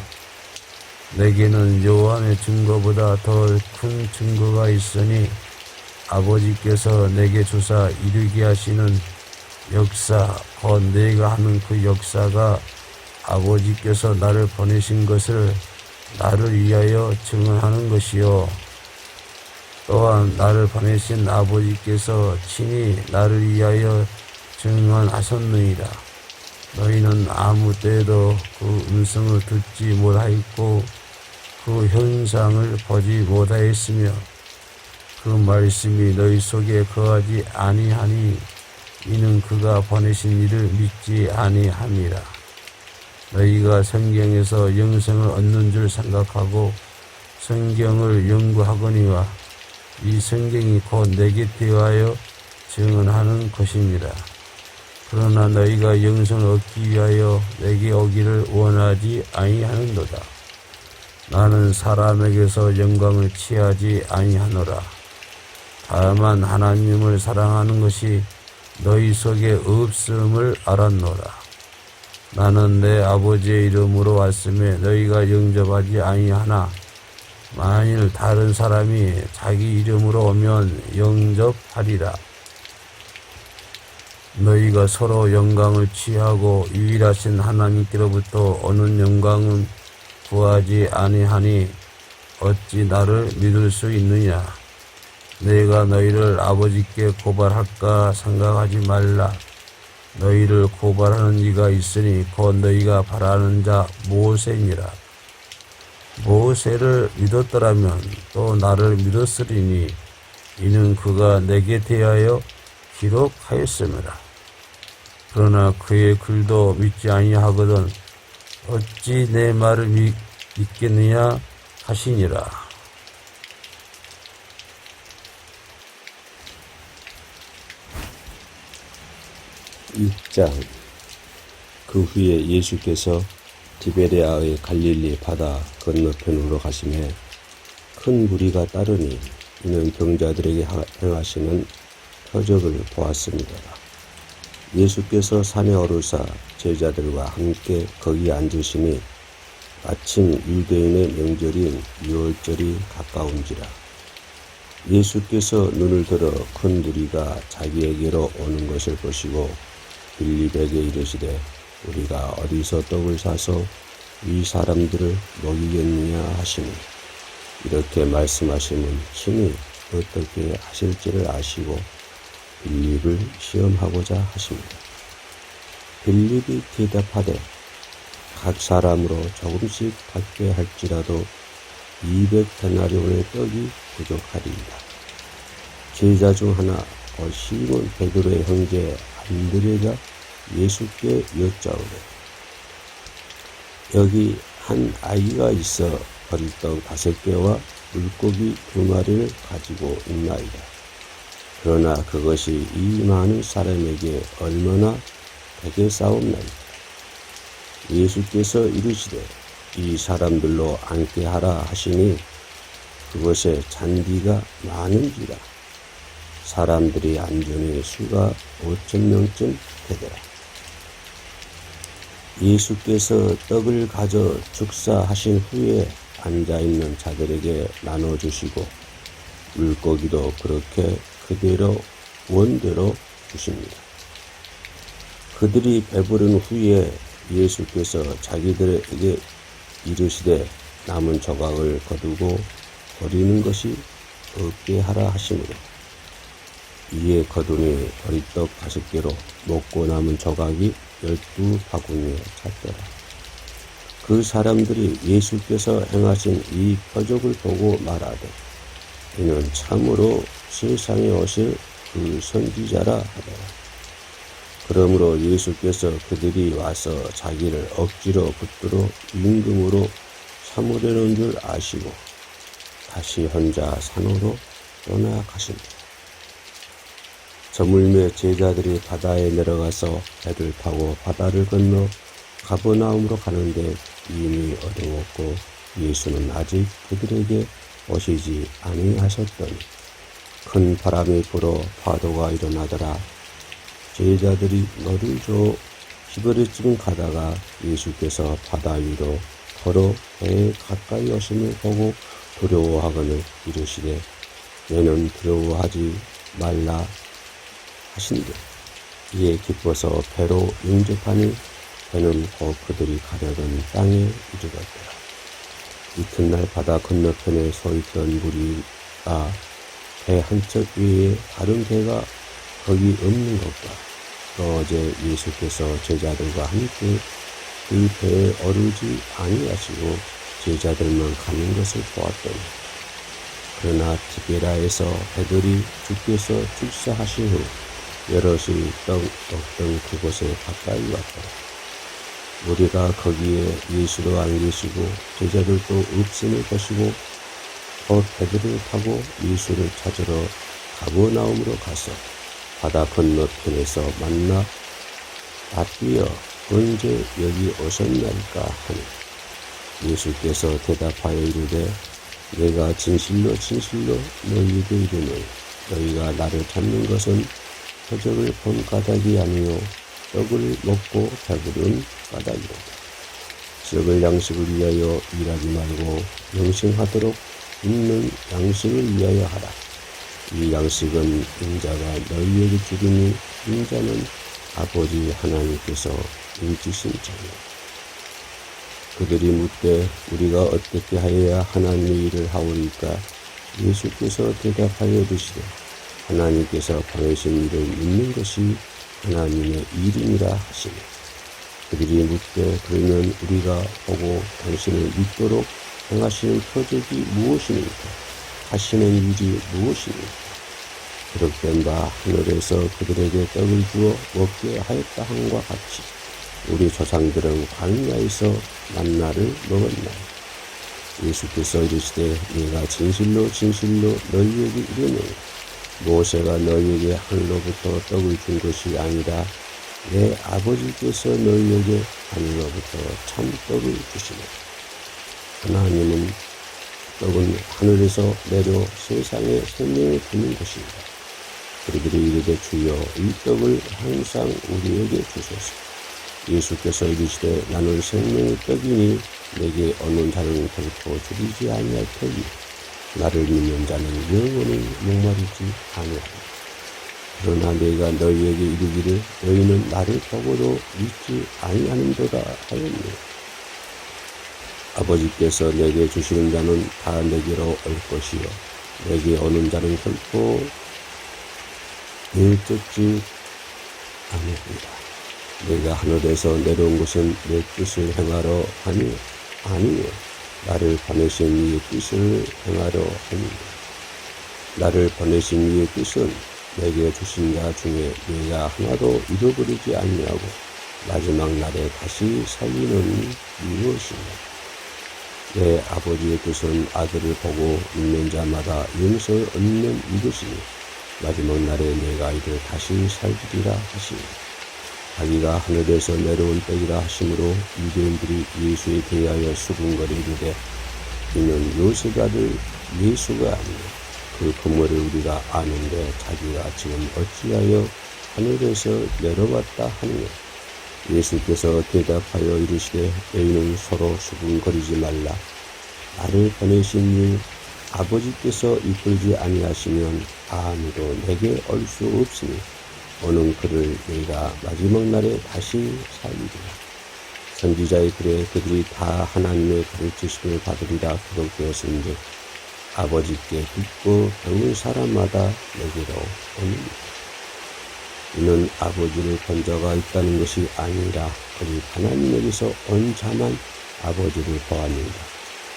내게는 요한의 증거보다 더 큰 증거가 있으니 아버지께서 내게 주사 이루게 하시는 역사, 곧 내가 하는 그 역사가 아버지께서 나를 보내신 것을 나를 위하여 증언하는 것이요. 또한 나를 보내신 아버지께서 친히 나를 위하여 증언하셨느니라. 너희는 아무 때에도 그 음성을 듣지 못하였고 그 현상을 보지 못하였으며 그 말씀이 너희 속에 거하지 아니하니 이는 그가 보내신 이를 믿지 아니함이라. 너희가 성경에서 영생을 얻는 줄 생각하고 성경을 연구하거니와 이 성경이 곧 내게 대하여 증언하는 것입니다. 그러나 너희가 영생을 얻기 위하여 내게 오기를 원하지 아니하는도다. 나는 사람에게서 영광을 취하지 아니하노라. 다만 하나님을 사랑하는 것이 너희 속에 없음을 알았노라. 나는 내 아버지의 이름으로 왔음에 너희가 영접하지 아니하나 만일 다른 사람이 자기 이름으로 오면 영접하리라. 너희가 서로 영광을 취하고 유일하신 하나님께로부터 오는 영광은 구하지 아니하니 어찌 나를 믿을 수 있느냐. 내가 너희를 아버지께 고발할까 생각하지 말라. 너희를 고발하는 이가 있으니 곧 너희가 바라는 자 모세니라. 모세를 믿었더라면 또 나를 믿었으리니 이는 그가 내게 대하여 기록하였음이라. 그러나 그의 글도 믿지 아니하거든 어찌 내 말을 믿겠느냐 하시니라. 1장. 그 후에 예수께서 디베레아의 갈릴리 바다 건너편으로 가시매 큰 무리가 따르니 이는 병자들에게 행하시는 표적을 보았습니다. 예수께서 산에 오르사 제자들과 함께 거기 앉으시니 마침 유대인의 명절인 유월절이 가까운지라. 예수께서 눈을 들어 큰 무리가 자기에게로 오는 것을 보시고 빌립에게 이르시되 우리가 어디서 떡을 사서 이 사람들을 먹이겠느냐 하시니 이렇게 말씀하심은 친히 어떻게 하실지를 아시고 빌립을 시험하고자 하십니다. 빌립이 대답하되 각 사람으로 조금씩 받게 할지라도 200데나리온의 떡이 부족하리이다. 제자 중 하나 시몬 베드로의 형제 안드레가 예수께 여짜오되 여기 한 아이가 있어 버릴떡 5개와 물고기 2마리를 가지고 있나이다. 그러나 그것이 이 많은 사람에게 얼마나 되겠사옵나이까. 예수께서 이르시되 이 사람들로 앉게 하라 하시니 그것에 잔디가 많은지라. 사람들이 앉으니 수가 5,000명쯤 되더라. 예수께서 떡을 가져 축사하신 후에 앉아있는 자들에게 나눠주시고 물고기도 그렇게 그대로 원대로 주십니다. 그들이 배부른 후에 예수께서 자기들에게 이르시되 남은 조각을 거두고 버리는 것이 없게 하라 하시므로 이에 거두니 버리떡 5개로 먹고 남은 조각이 12바구니에 찼더라. 그 사람들이 예수께서 행하신 이 표적을 보고 말하되 이는 참으로 세상에 오실 그 선지자라 하더라. 그러므로 예수께서 그들이 와서 자기를 억지로 붙들어 임금으로 삼으려는 줄 아시고 다시 혼자 산으로 떠나가십니다. 저물매 제자들이 바다에 내려가서 배를 타고 바다를 건너 가버나움으로 가는데 이미 어두웠고 예수는 아직 그들에게 오시지 아니하셨더니 큰 바람이 불어 파도가 일어나더라. 제자들이 너를 줘 기버릇쯤 가다가 예수께서 바다 위로 걸어 배에 가까이 오심을 보고 두려워하거늘 이르시되 너는 두려워하지 말라 하신대 이에 기뻐서 배로 영접하니 배는 곧 그들이 가려던 땅에 이르렀더라. 이튿날 바다 건너편에 서있던 무리가 배 한 척 위에 다른 배가 거기 없는 것과 또 어제 예수께서 제자들과 함께 그 배에 오르지 아니하시고 제자들만 가는 것을 보았더니 그러나 티베라에서 배들이 주께서 출사하신 후 여럿이 없던 그곳에 가까이 왔더라. 우리가 거기에 예수도 안 계시고 제자들도 없음을 보시고 곧 배들을 타고 예수를 찾으러 가버나움으로 가서 바다 건너편에서 만나 아비여 언제 여기 오셨나이까 하니 예수께서 대답하여 이르되 내가 진실로 진실로 너희에게 이르노니 너희가 나를 찾는 것은 표적을 본 까닭이 아니요 떡을 먹고 배부른 까닭이로다. 썩을 양식을 위하여 일하지 말고 영생하도록 있는 양식을 위하여 하라. 이 양식은 인자가 너희에게 주리니 인자는 아버지 하나님께서 인치신 자니라. 그들이 묻되 우리가 어떻게 하여야 하나님의 일을 하오리까? 예수께서 대답하여 이르시되 하나님께서 보내신 일을 믿는 것이 하나님의 일이니라 하시니 그들이 묻되 그러면 우리가 보고 당신을 믿도록 행하시는 표적이 무엇입니까? 하시는 일이 무엇입니까? 기록된 바 하늘에서 그들에게 떡을 주어 먹게 하였다 함과 같이 우리 조상들은 광야에서 만나를 먹었나니 예수께서 이르시되 내가 진실로 진실로 너희에게 이르노니 모세가 너희에게 하늘로부터 떡을 준 것이 아니라 내 아버지께서 너희에게 하늘로부터 참 떡을 주시네. 하나님은 떡은 하늘에서 내려 세상에 생명을 주는 것입니다. 그들이 이르되 주여 이 떡을 항상 우리에게 주소서. 예수께서 이르시되 나는 생명의 떡이니 내게 얻는 자는 결코 줄이지 아니할 터이니 나를 믿는 자는 영원히 목마르지 아니하리라. 그러나 내가 너희에게 이르기를 너희는 나를 보고도 믿지 아니하는도다 하였네. 아버지께서 내게 주시는 자는 다 내게로 올 것이요 내게 오는 자는 결코 내쫓지 아니하리라. 내가 하늘에서 내려온 것은 내 뜻을 행하러 하니 아니요 나를 보내신 이의 뜻을 행하러 합니다. 나를 보내신 이의 뜻은 내게 주신 자 중에 내가 하나도 잃어버리지 아니하고 마지막 날에 다시 살리는 무엇인가. 내 아버지의 뜻은 아들을 보고 믿는 자마다 영생을 얻는 이것이니 마지막 날에 내가 이를 다시 살리리라 하시니 자기가 하늘에서 내려온 떡이라 하심으로 유대인들이 예수에 대하여 수군거리는데 이는 요셉의 아들 예수가 아니요 그 그물을 우리가 아는데 자기가 지금 어찌하여 하늘에서 내려왔다 하느냐. 예수께서 대답하여 이르시되 너희는 서로 수군거리지 말라. 나를 보내신 일 아버지께서 이끌지 아니하시면 아무도 내게 올 수 없으니 오는 그를 내가 마지막 날에 다시 살리리라. 선지자의 글에 그들이 다 하나님의 가르치심을 받으리라 기록되었은즉 아버지께 듣고 배운 사람마다 내게로 오니라. 이는 아버지를 본 자가 있다는 것이 아니라 오직 하나님에게서 온 자만 아버지를 보았느니라.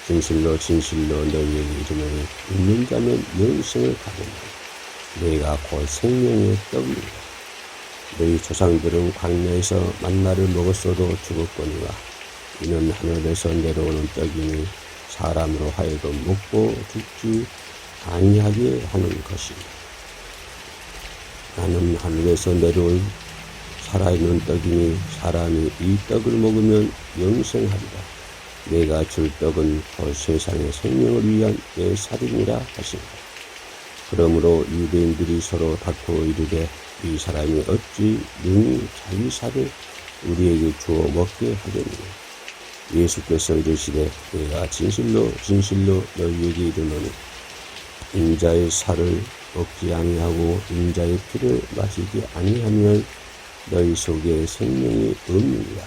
진실로 진실로 너희에게 이르노니 믿는 자는 영생을 가졌나니 내가 곧 생명의 떡이니라. 너희 조상들은 광야에서 만나를 먹었어도 죽었거니와 이는 하늘에서 내려오는 떡이니 사람으로 하여금 먹고 죽지 아니하게 하는 것이니라. 나는 하늘에서 내려온 살아있는 떡이니 사람이 이 떡을 먹으면 영생하리라. 내가 줄 떡은 곧 세상의 생명을 위한 내 살이니라 하신다. 그러므로 유대인들이 서로 다투어 이르되 이 사람이 어찌 능히 자기 살을 우리에게 주어 먹게 하겠느냐. 예수께서 이르시되 내가 진실로 진실로 너희에게 이르노니 인자의 살을 먹지 아니하고 인자의 피를 마시지 아니하면 너희 속에 생명이 없느니라.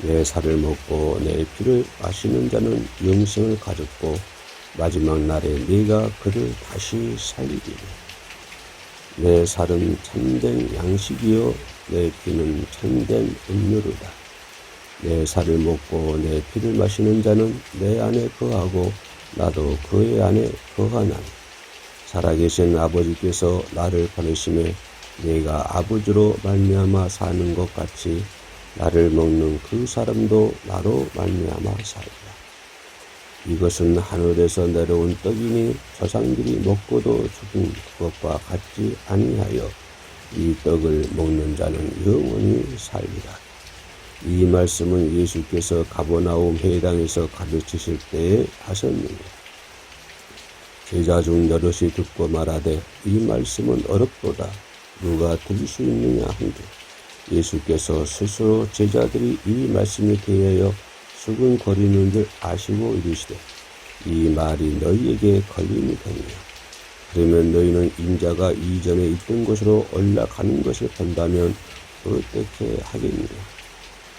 내 살을 먹고 내 피를 마시는 자는 영생을 가졌고 마지막 날에 내가 그를 다시 살리리라. 내 살은 참된 양식이요 내 피는 참된 음료로다. 내 살을 먹고 내 피를 마시는 자는 내 안에 거하고 나도 그의 안에 거하나니 살아계신 아버지께서 나를 보내심에 내가 아버지로 말미암아 사는 것 같이 나를 먹는 그 사람도 나로 말미암아 살리라. 이것은 하늘에서 내려온 떡이니 조상들이 먹고도 죽은 그것과 같지 아니하여 이 떡을 먹는 자는 영원히 살리라. 이 말씀은 예수께서 가버나움 회당에서 가르치실 때에 하셨느니라. 제자 중 여럿이 듣고 말하되 이 말씀은 어렵도다. 누가 들을 수 있느냐 한데 예수께서 스스로 제자들이 이 말씀에 대하여 수근거리는 줄 아시고 이르시되 이 말이 너희에게 걸림이 되느냐. 그러면 너희는 인자가 이전에 있던 곳으로 올라가는 것을 본다면 어떻게 하겠느냐.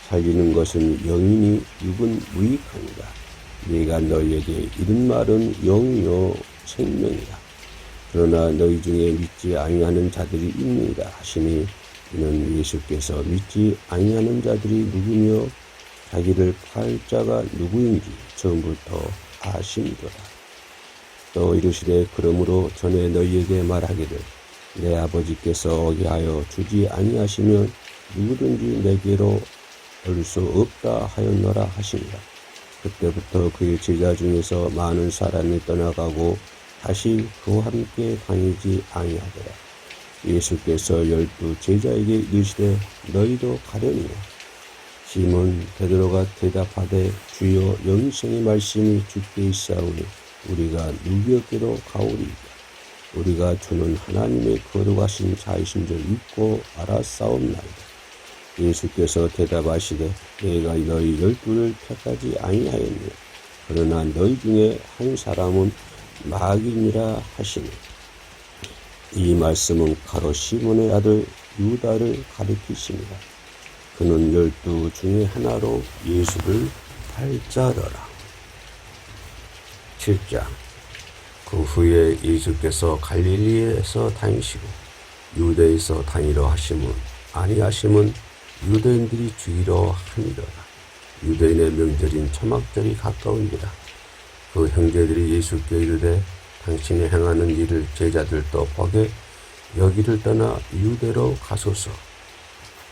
살리는 것은 영이니 육은 무익하니라. 네가 너희에게 이른 말은 영이요 생명이라. 그러나 너희 중에 믿지 아니하는 자들이 있느니라 하시니 이는 예수께서 믿지 아니하는 자들이 누구며 자기를 팔 자가 누구인지 처음부터 아심이더라. 또 이르시되 그러므로 전에 너희에게 말하기를 내 아버지께서 어기하여 주지 아니하시면 누구든지 내게로 올 수 없다 하였노라 하시니라. 그때부터 그의 제자 중에서 많은 사람이 떠나가고 다시 그와 함께 다니지 아니하더라. 예수께서 12 제자에게 이르시되 너희도 가려니와. 시몬 베드로가 대답하되 주여 영생의 말씀이 주께 있사오니 우리가 누구에게로 가오리이까. 우리가 주는 하나님의 거룩하신 자이신 줄 믿고 알았사옵나이다. 예수께서 대답하시되 내가 너희 12를 택하지 아니하였느냐. 그러나 너희 중에 한 사람은 마귀니라 하시니 이 말씀은 가로 시몬의 아들 유다를 가리키십니다. 그는 12 중에 하나로 예수를 팔자더라. 7장. 그 후에 예수께서 갈릴리에서 다니시고 유대에서 다니려 하심은 아니하심은 유대인들이 죽이려 함이더라. 유대인의 명절인 초막절이 가까운지라. 그 형제들이 예수께 이르되 당신이 행하는 일을 제자들도 보게 여기를 떠나 유대로 가소서.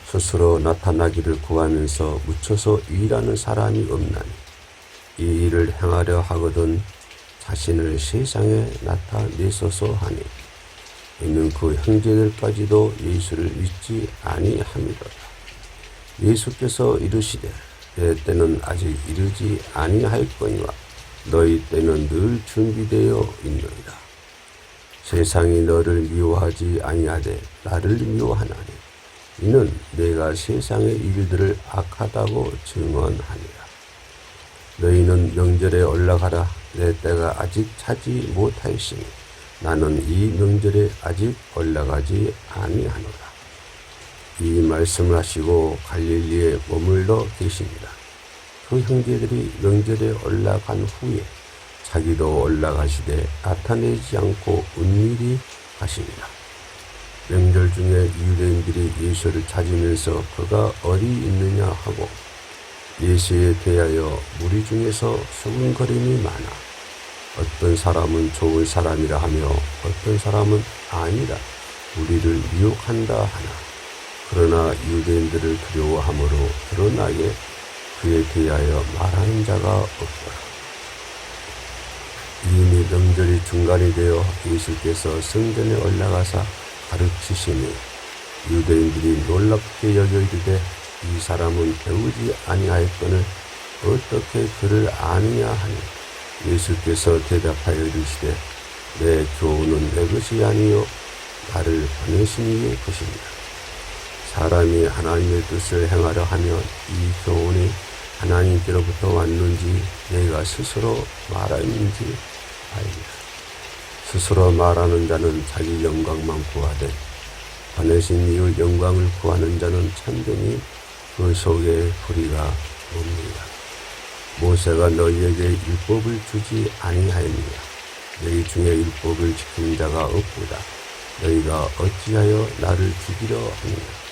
스스로 나타나기를 구하면서 묻혀서 일하는 사람이 없나니 이 일을 행하려 하거든 자신을 세상에 나타내소서 하니 이는 그 형제들까지도 예수를 믿지 아니함이로다. 예수께서 이르시되 내 때는 아직 이르지 아니하였거니와 너희 때는 늘 준비되어 있느니라. 세상이 너를 미워하지 아니하되 나를 미워하나니 이는 내가 세상의 일들을 악하다고 증언하니라. 너희는 명절에 올라가라. 내 때가 아직 차지 못하였으니 나는 이 명절에 아직 올라가지 아니하노라. 이 말씀을 하시고 갈릴리에 머물러 계십니다. 그 형제들이 명절에 올라간 후에 자기도 올라가시되 나타내지 않고 은밀히 가십니다. 명절 중에 유대인들이 예수를 찾으면서 그가 어디 있느냐 하고 예수에 대하여 무리 중에서 수군거림이 많아 어떤 사람은 좋은 사람이라 하며 어떤 사람은 아니라 우리를 미혹한다 하나. 그러나 유대인들을 두려워함으로 드러나게 그에 대하여 말하는 자가 없더라. 이미 명절이 중간이 되어 예수께서 성전에 올라가사 가르치시니 유대인들이 놀랍게 여겨 이르되 이 사람은 배우지 아니하였거늘 어떻게 그를 아느냐 하니 예수께서 대답하여 이르시되 내 교훈은 내 것이 아니요 나를 보내신 이의 것입니다. 사람이 하나님의 뜻을 행하려 하면 이 교훈이 하나님께로부터 왔는지 내가 스스로 말하는지 아닙니다. 스스로 말하는 자는 자기 영광만 구하되 보내신 이의 영광을 구하는 자는 참되니 그 속에 불의가 없느니라. 모세가 너희에게 율법을 주지 아니하였느냐. 너희 중에 율법을 지키는 자가 없구나. 너희가 어찌하여 나를 죽이려 하느냐.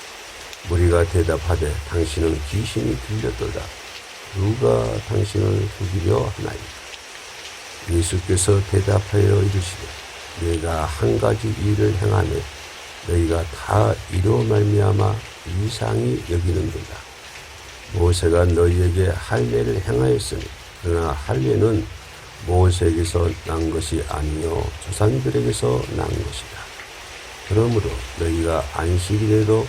무리가 대답하되 당신은 귀신이 들렸도다. 누가 당신을 죽이려 하나이까. 예수께서 대답하여 이르시되 내가 한 가지 일을 행하매 너희가 다 이로 말미암아 이상히 여기는도다. 모세가 너희에게 할례를 행하였으니 그러나 할례는 모세에게서 난 것이 아니요 조상들에게서 난 것이다. 그러므로 너희가 안식일에도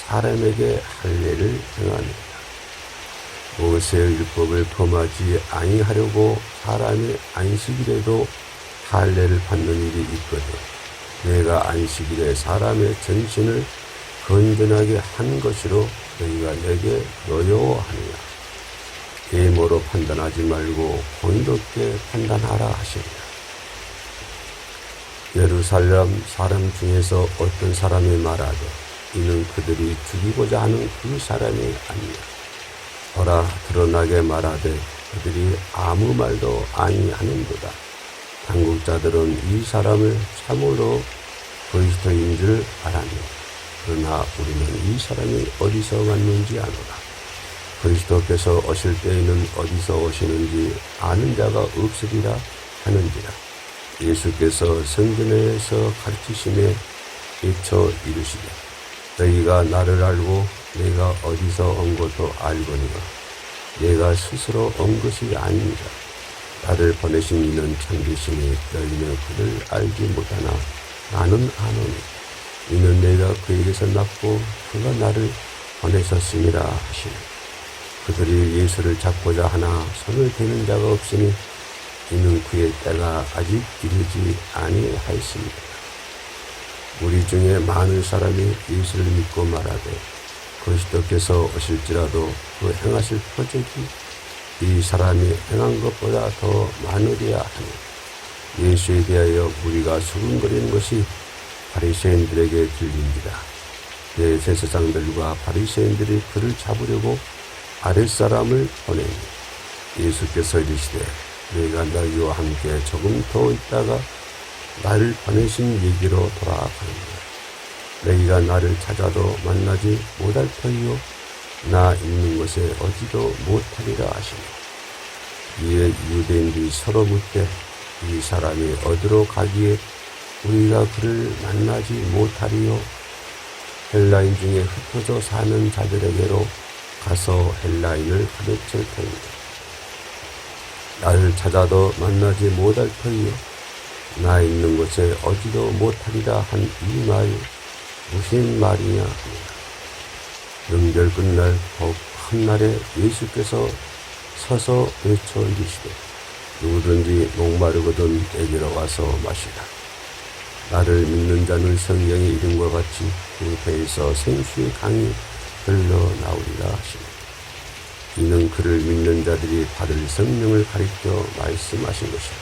사람에게 할례를 행하느니라. 모세의 율법을 범하지 아니하려고 사람의 안식일에도 할례를 받는 일이 있거든 내가 안식일에 사람의 전신을 건전하게 한 것으로 너희가 내게 노여워하느냐. 계모로 판단하지 말고 공의롭게 판단하라 하시니라. 예루살렘 사람 중에서 어떤 사람이 말하되 이는 그들이 죽이고자 하는 그 사람이 아니냐. 보라 드러나게 말하되 그들이 아무 말도 아니하는도다. 당국자들은 이 사람을 참으로 그리스도인 줄 알았노라. 그러나 우리는 이 사람이 어디서 왔는지 아노라. 그리스도께서 오실 때에는 어디서 오시는지 아는 자가 없으리라 하는지라. 예수께서 성전에서 가르치심에 일쳐 이르시되 너희가 나를 알고 내가 어디서 온 것도 알거니와 내가 스스로 온 것이 아닙니다. 나를 보내신 이는 참되시니 너희는 그를 알지 못하나 나는 아노니 이는 내가 그에게서 났고 그가 나를 보내셨음이라 하시니 그들이 예수를 잡고자 하나 손을 대는 자가 없으니 이는 그의 때가 아직 이르지 아니하였습니다. 우리 중에 많은 사람이 예수를 믿고 말하되 그리스도께서 오실지라도 그 행하실 표적이 이 사람이 행한 것보다 더 많으리야 하니 예수에 대하여 우리가 수군거리는 것이 바리새인들에게 들립니다. 대제사장들과 바리새인들이 그를 잡으려고 아랫사람을 보내니 예수께서 이르시되 내가 너희와 함께 조금 더 있다가 나를 보내신 얘기로 돌아가느니라. 너희가 나를 찾아도 만나지 못할 터이요 나 있는 곳에 어디도 못하리라 하시니 이에 유대인들이 서로 묻되 이 사람이 어디로 가기에 우리가 그를 만나지 못하리요. 헬라인 중에 흩어져 사는 자들에게로 가서 헬라인을 가르칠 터입니다. 나를 찾아도 만나지 못할 터이요 나 있는 곳에 어디도 못하리라 한 이 말이 무슨 말이냐 하니라. 명절 끝날 곧 큰 날에 예수께서 서서 외쳐 이르시되 누구든지 목마르거든 내게로 와서 마시라. 나를 믿는 자는 성경의 이름과 같이 그 배에서 생수의 강이 흘러나오리라 하시니 이는 그를 믿는 자들이 받을 성령을 가리켜 말씀하신 것이라.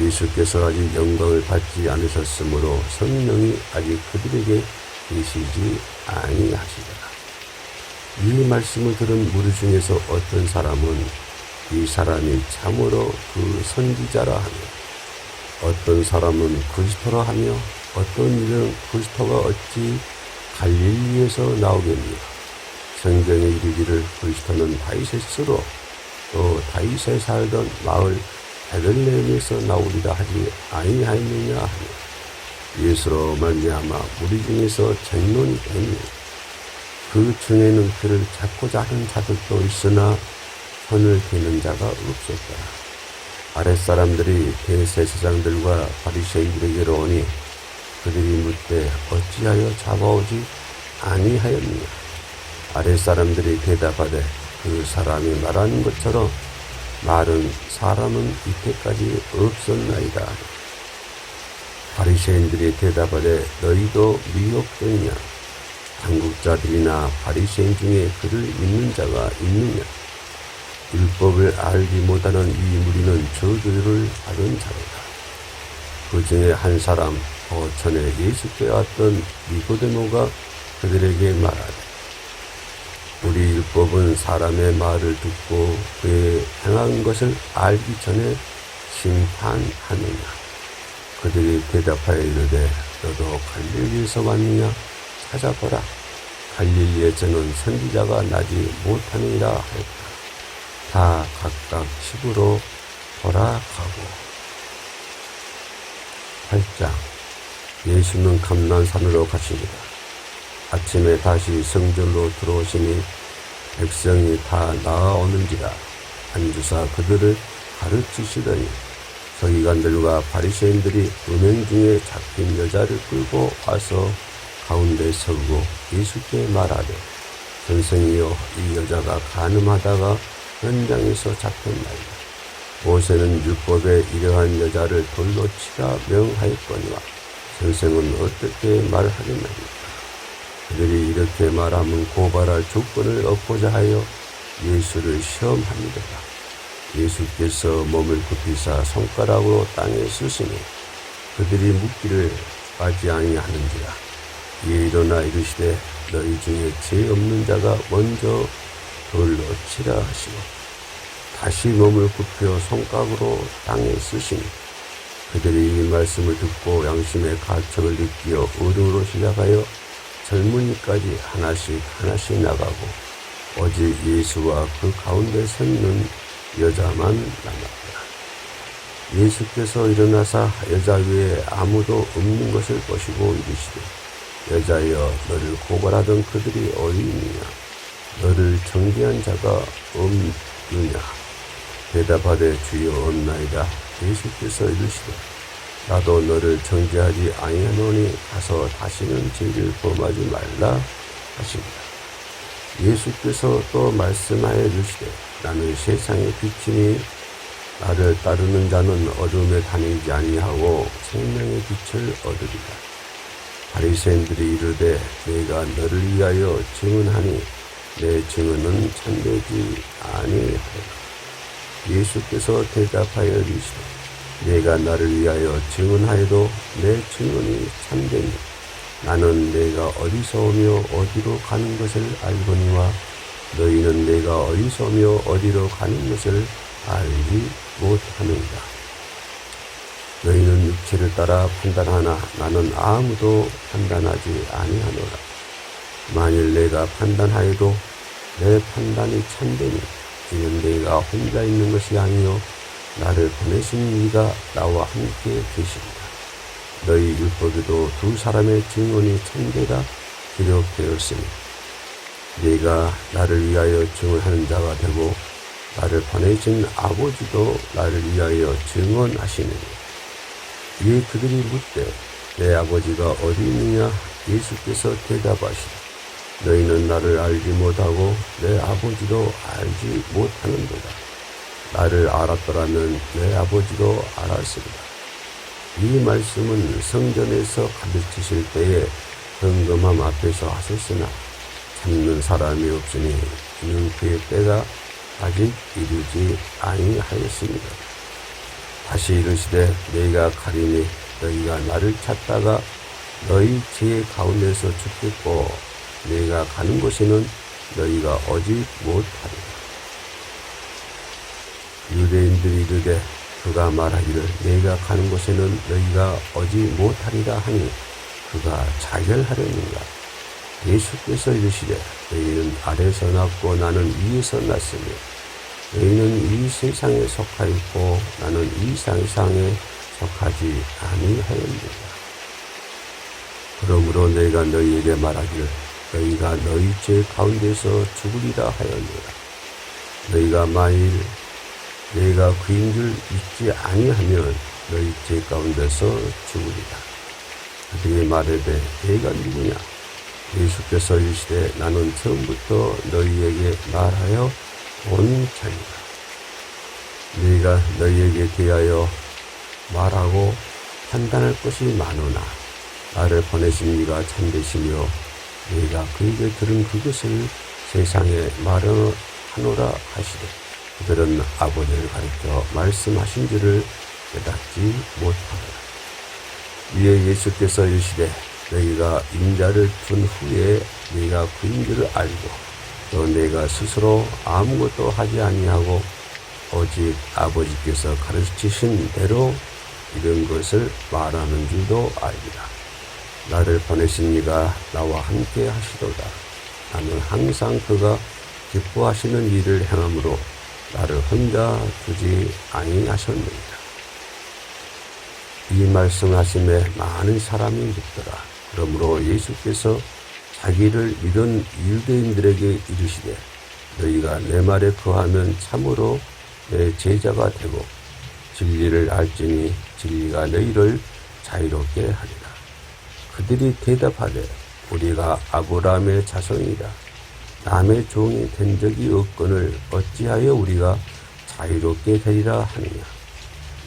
예수께서 아직 영광을 받지 않으셨으므로 성령이 아직 그들에게 계시지 아니하시더라. 이 말씀을 들은 무리 중에서 어떤 사람은 이 사람이 참으로 그 선지자라 하며 어떤 사람은 그리스도라 하며 어떤 이는 그리스도가 어찌 갈릴리에서 나오겠느냐. 성경에 이르기를 그리스도는 다윗의 스로 또 다윗에 살던 마을 베들레헴에서 나오리라 하지 아니하였느냐 하며 예수로 말미암아 무리 중에서 쟁론이 되니 그 중에는 그를 잡고자 하는 자들도 있으나 손을 대는 자가 없었다. 아랫사람들이 대제사장들과 바리새인들에게로 오니 그들이 묻되 어찌하여 잡아오지 아니하였느냐. 아랫사람들이 대답하되 그 사람이 말하는 것처럼 말은 사람은 이때까지 없었나이다. 바리새인들이 대답하되 너희도 미혹되느냐? 당국자들이나 바리새인 중에 그를 믿는 자가 있느냐? 율법을 알지 못하는 이 무리는 저주를 받은 자로다. 그 중에 한 사람 전에 예수께 왔던 니고데모가 그들에게 말하되 우리 율법은 사람의 말을 듣고 그의 행한 것을 알기 전에 심판하느냐? 그들이 대답하여 이르되 너도 갈릴리에서 왔느냐? 찾아보라. 갈릴리에서는 선지자가 나지 못하느니라 하였다. 다 각각 집으로 돌아가고. 8장. 예수는 감난산으로 가십니다. 아침에 다시 성전로 들어오시니 백성이 다 나아오는지라 앉으사 그들을 가르치시더니 서기관들과 바리새인들이 은행 중에 잡힌 여자를 끌고 와서 가운데 서고 예수께 말하되 선생이여 이 여자가 간음하다가 현장에서 잡혔나이다. 모세는 율법에 이러한 여자를 돌로 치라 명하였거니와 선생은 어떻게 말하겠나이까. 그들이 이렇게 말하면 고발할 조건을 얻고자 하여 예수를 시험합니다. 예수께서 몸을 굽히사 손가락으로 땅에 쓰시니 그들이 묻기를 하지 아니하는지라. 이에 일어나 이르시되 너희 중에 죄 없는 자가 먼저 돌로 치라 하시고 다시 몸을 굽혀 손가락으로 땅에 쓰시니 그들이 이 말씀을 듣고 양심의 가책을 느끼어 어른으로 시작하여 젊은이까지 하나씩 나가고 오직 예수와 그 가운데 서 있는 여자만 남았더라. 예수께서 일어나사 여자 외에 아무도 없는 것을 보시고 이르시되 여자여 너를 고발하던 그들이 어디 있느냐? 너를 정죄한 자가 없느냐? 대답하되 주여 없나이다. 예수께서 이르시되 나도 너를 정죄하지 아니하노니 가서 다시는 죄를 범하지 말라 하십니다. 예수께서 또 말씀하여 이르시되 나는 세상의 빛이니 나를 따르는 자는 어둠에 다니지 아니하고 생명의 빛을 얻으리라. 바리새인들이 이르되 내가 너를 위하여 증언하니 내 증언은 참되지 아니하리라. 예수께서 대답하여 이르시되 내가 나를 위하여 증언하여도 내 증언이 참되니 나는 내가 어디서 오며 어디로 가는 것을 알거니와 너희는 내가 어디서 오며 어디로 가는 것을 알지 못하느니라. 너희는 육체를 따라 판단하나 나는 아무도 판단하지 아니하노라. 만일 내가 판단하여도 내 판단이 참되니 이는 내가 혼자 있는 것이 아니요 나를 보내신 이가 나와 함께 계십니다. 너희 율법에도 두 사람의 증언이 참되다 기록되었으니 네가 나를 위하여 증언하는 자가 되고 나를 보내신 아버지도 나를 위하여 증언하시느니. 이에 그들이 묻되 내 아버지가 어디 있느냐? 예수께서 대답하시되 너희는 나를 알지 못하고 내 아버지도 알지 못하는도다. 나를 알았더라면 내 아버지도 알았으리라. 이 말씀은 성전에서 가르치실 때에 현금함 앞에서 하셨으나 참는 사람이 없으니 이는 그의 때가 아직 이르지 아니하였습니다. 다시 이르시되 너희가 가리니 너희가 나를 찾다가 너희 죄 가운데서 죽겠고 내가 가는 곳에는 너희가 오지 못하리라. 유대인들이 이르되 그가 말하기를 내가 가는 곳에는 너희가 오지 못하리라 하니 그가 자결하려는가. 예수께서 이르시되 너희는 아래에서 났고 나는 위에서 났으며 너희는 이 세상에 속하였고 나는 이 세상에 속하지 아니하였느니라. 그러므로 내가 너희에게 말하기를 너희가 너희 죄 가운데서 죽으리라 하였노라. 너희가 만일 내가 그인 줄 믿지 아니하면 너희 죄 가운데서 죽으리라. 그들이 말하되 내가 누구냐? 예수께서 이르시되 나는 처음부터 너희에게 말하여 온 자니라. 내가 너희에게 대하여 말하고 판단할 것이 많으나 나를 보내신 이가 참되시며 너희가 그에게 들은 그것을 세상에 말하노라 하시되 그들은 아버지를 가리켜 말씀하신 줄을 깨닫지 못하더라. 이에 예수께서 이르시되 너희가 인자를 둔 후에 너희가 그인 줄을 알고 또 내가 스스로 아무것도 하지 아니하고 오직 아버지께서 가르치신 대로 이런 것을 말하는 줄도 알리라. 나를 보내신 이가 나와 함께 하시도다. 나는 항상 그가 기뻐하시는 일을 행함으로 나를 혼자 두지 아니하셨느니라. 이 말씀하심에 많은 사람이 묻더라. 그러므로 예수께서 자기를 믿은 유대인들에게 이르시되 너희가 내 말에 거하면 참으로 내 제자가 되고 진리를 알지니 진리가 너희를 자유롭게 하리라. 그들이 대답하되 우리가 아브라함의 자손이라 남의 종이 된 적이 없거늘 어찌하여 우리가 자유롭게 되리라 하느냐.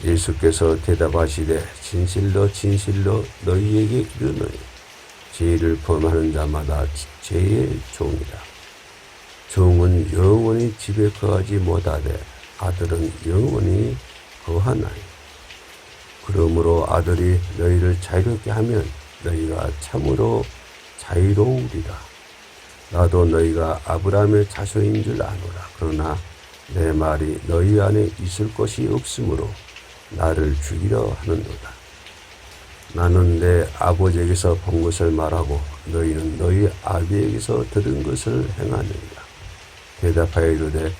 예수께서 대답하시되 진실로 진실로 너희에게 이르노니 죄를 범하는 자마다 죄의 종이라. 종은 영원히 집에 거하지 못하되 아들은 영원히 거하나니. 그러므로 아들이 너희를 자유롭게 하면 너희가 참으로 자유로우리라. 나도 너희가 아브라함의 자손인 줄 아노라. 그러나 내 말이 너희 안에 있을 것이 없으므로 나를 죽이려 하는도다. 나는 내 아버지에게서 본 것을 말하고 너희는 너희 아비에게서 들은 것을 행하느니라. 대답하여 이르되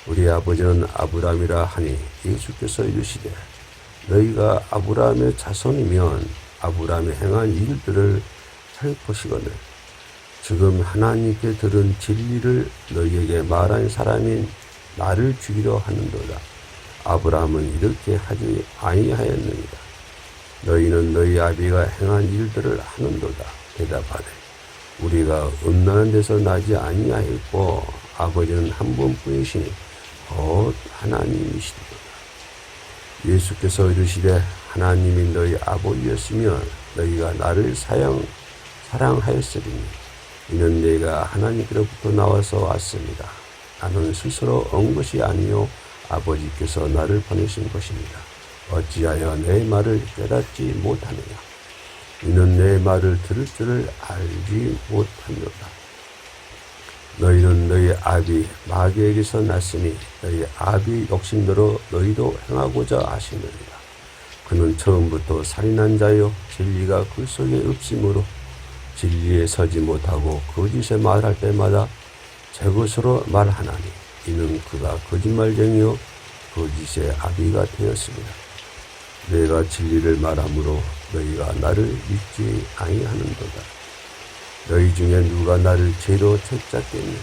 우리 아버지는 아브라함이라 하니 예수께서 이르시되 너희가 아브라함의 자손이면 아브라함이 행한 일들을 할 것이거늘 지금 하나님께 들은 진리를 너희에게 말한 사람인 나를 죽이려 하는도다. 아브라함은 이렇게 하지 아니하였느니라. 너희는 너희 아비가 행한 일들을 하는도다. 대답하되 우리가 음란한 데서 나지 아니하였고 아버지는 한 분뿐이시니 곧 하나님이시도다. 예수께서 이르시되 하나님이 너희 아버지였으면 너희가 나를 사랑하였으리니 이는 내가 하나님께로부터 나와서 왔습니다. 나는 스스로 온 것이 아니요 아버지께서 나를 보내신 것입니다. 어찌하여 내 말을 깨닫지 못하느냐. 이는 내 말을 들을 줄을 알지 못하노라. 너희는 너희 아비 마귀에게서 났으니 너희 아비 욕심대로 너희도 행하고자 하시느니라. 그는 처음부터 살인한 자요 진리가 그 속에 없으므로 진리에 서지 못하고 거짓에 말할 때마다 제 것으로 말하나니 이는 그가 거짓말쟁이요 거짓의 아비가 되었습니다. 내가 진리를 말하므로 너희가 나를 믿지 아니하는도다. 너희 중에 누가 나를 죄로 채찍겠느냐.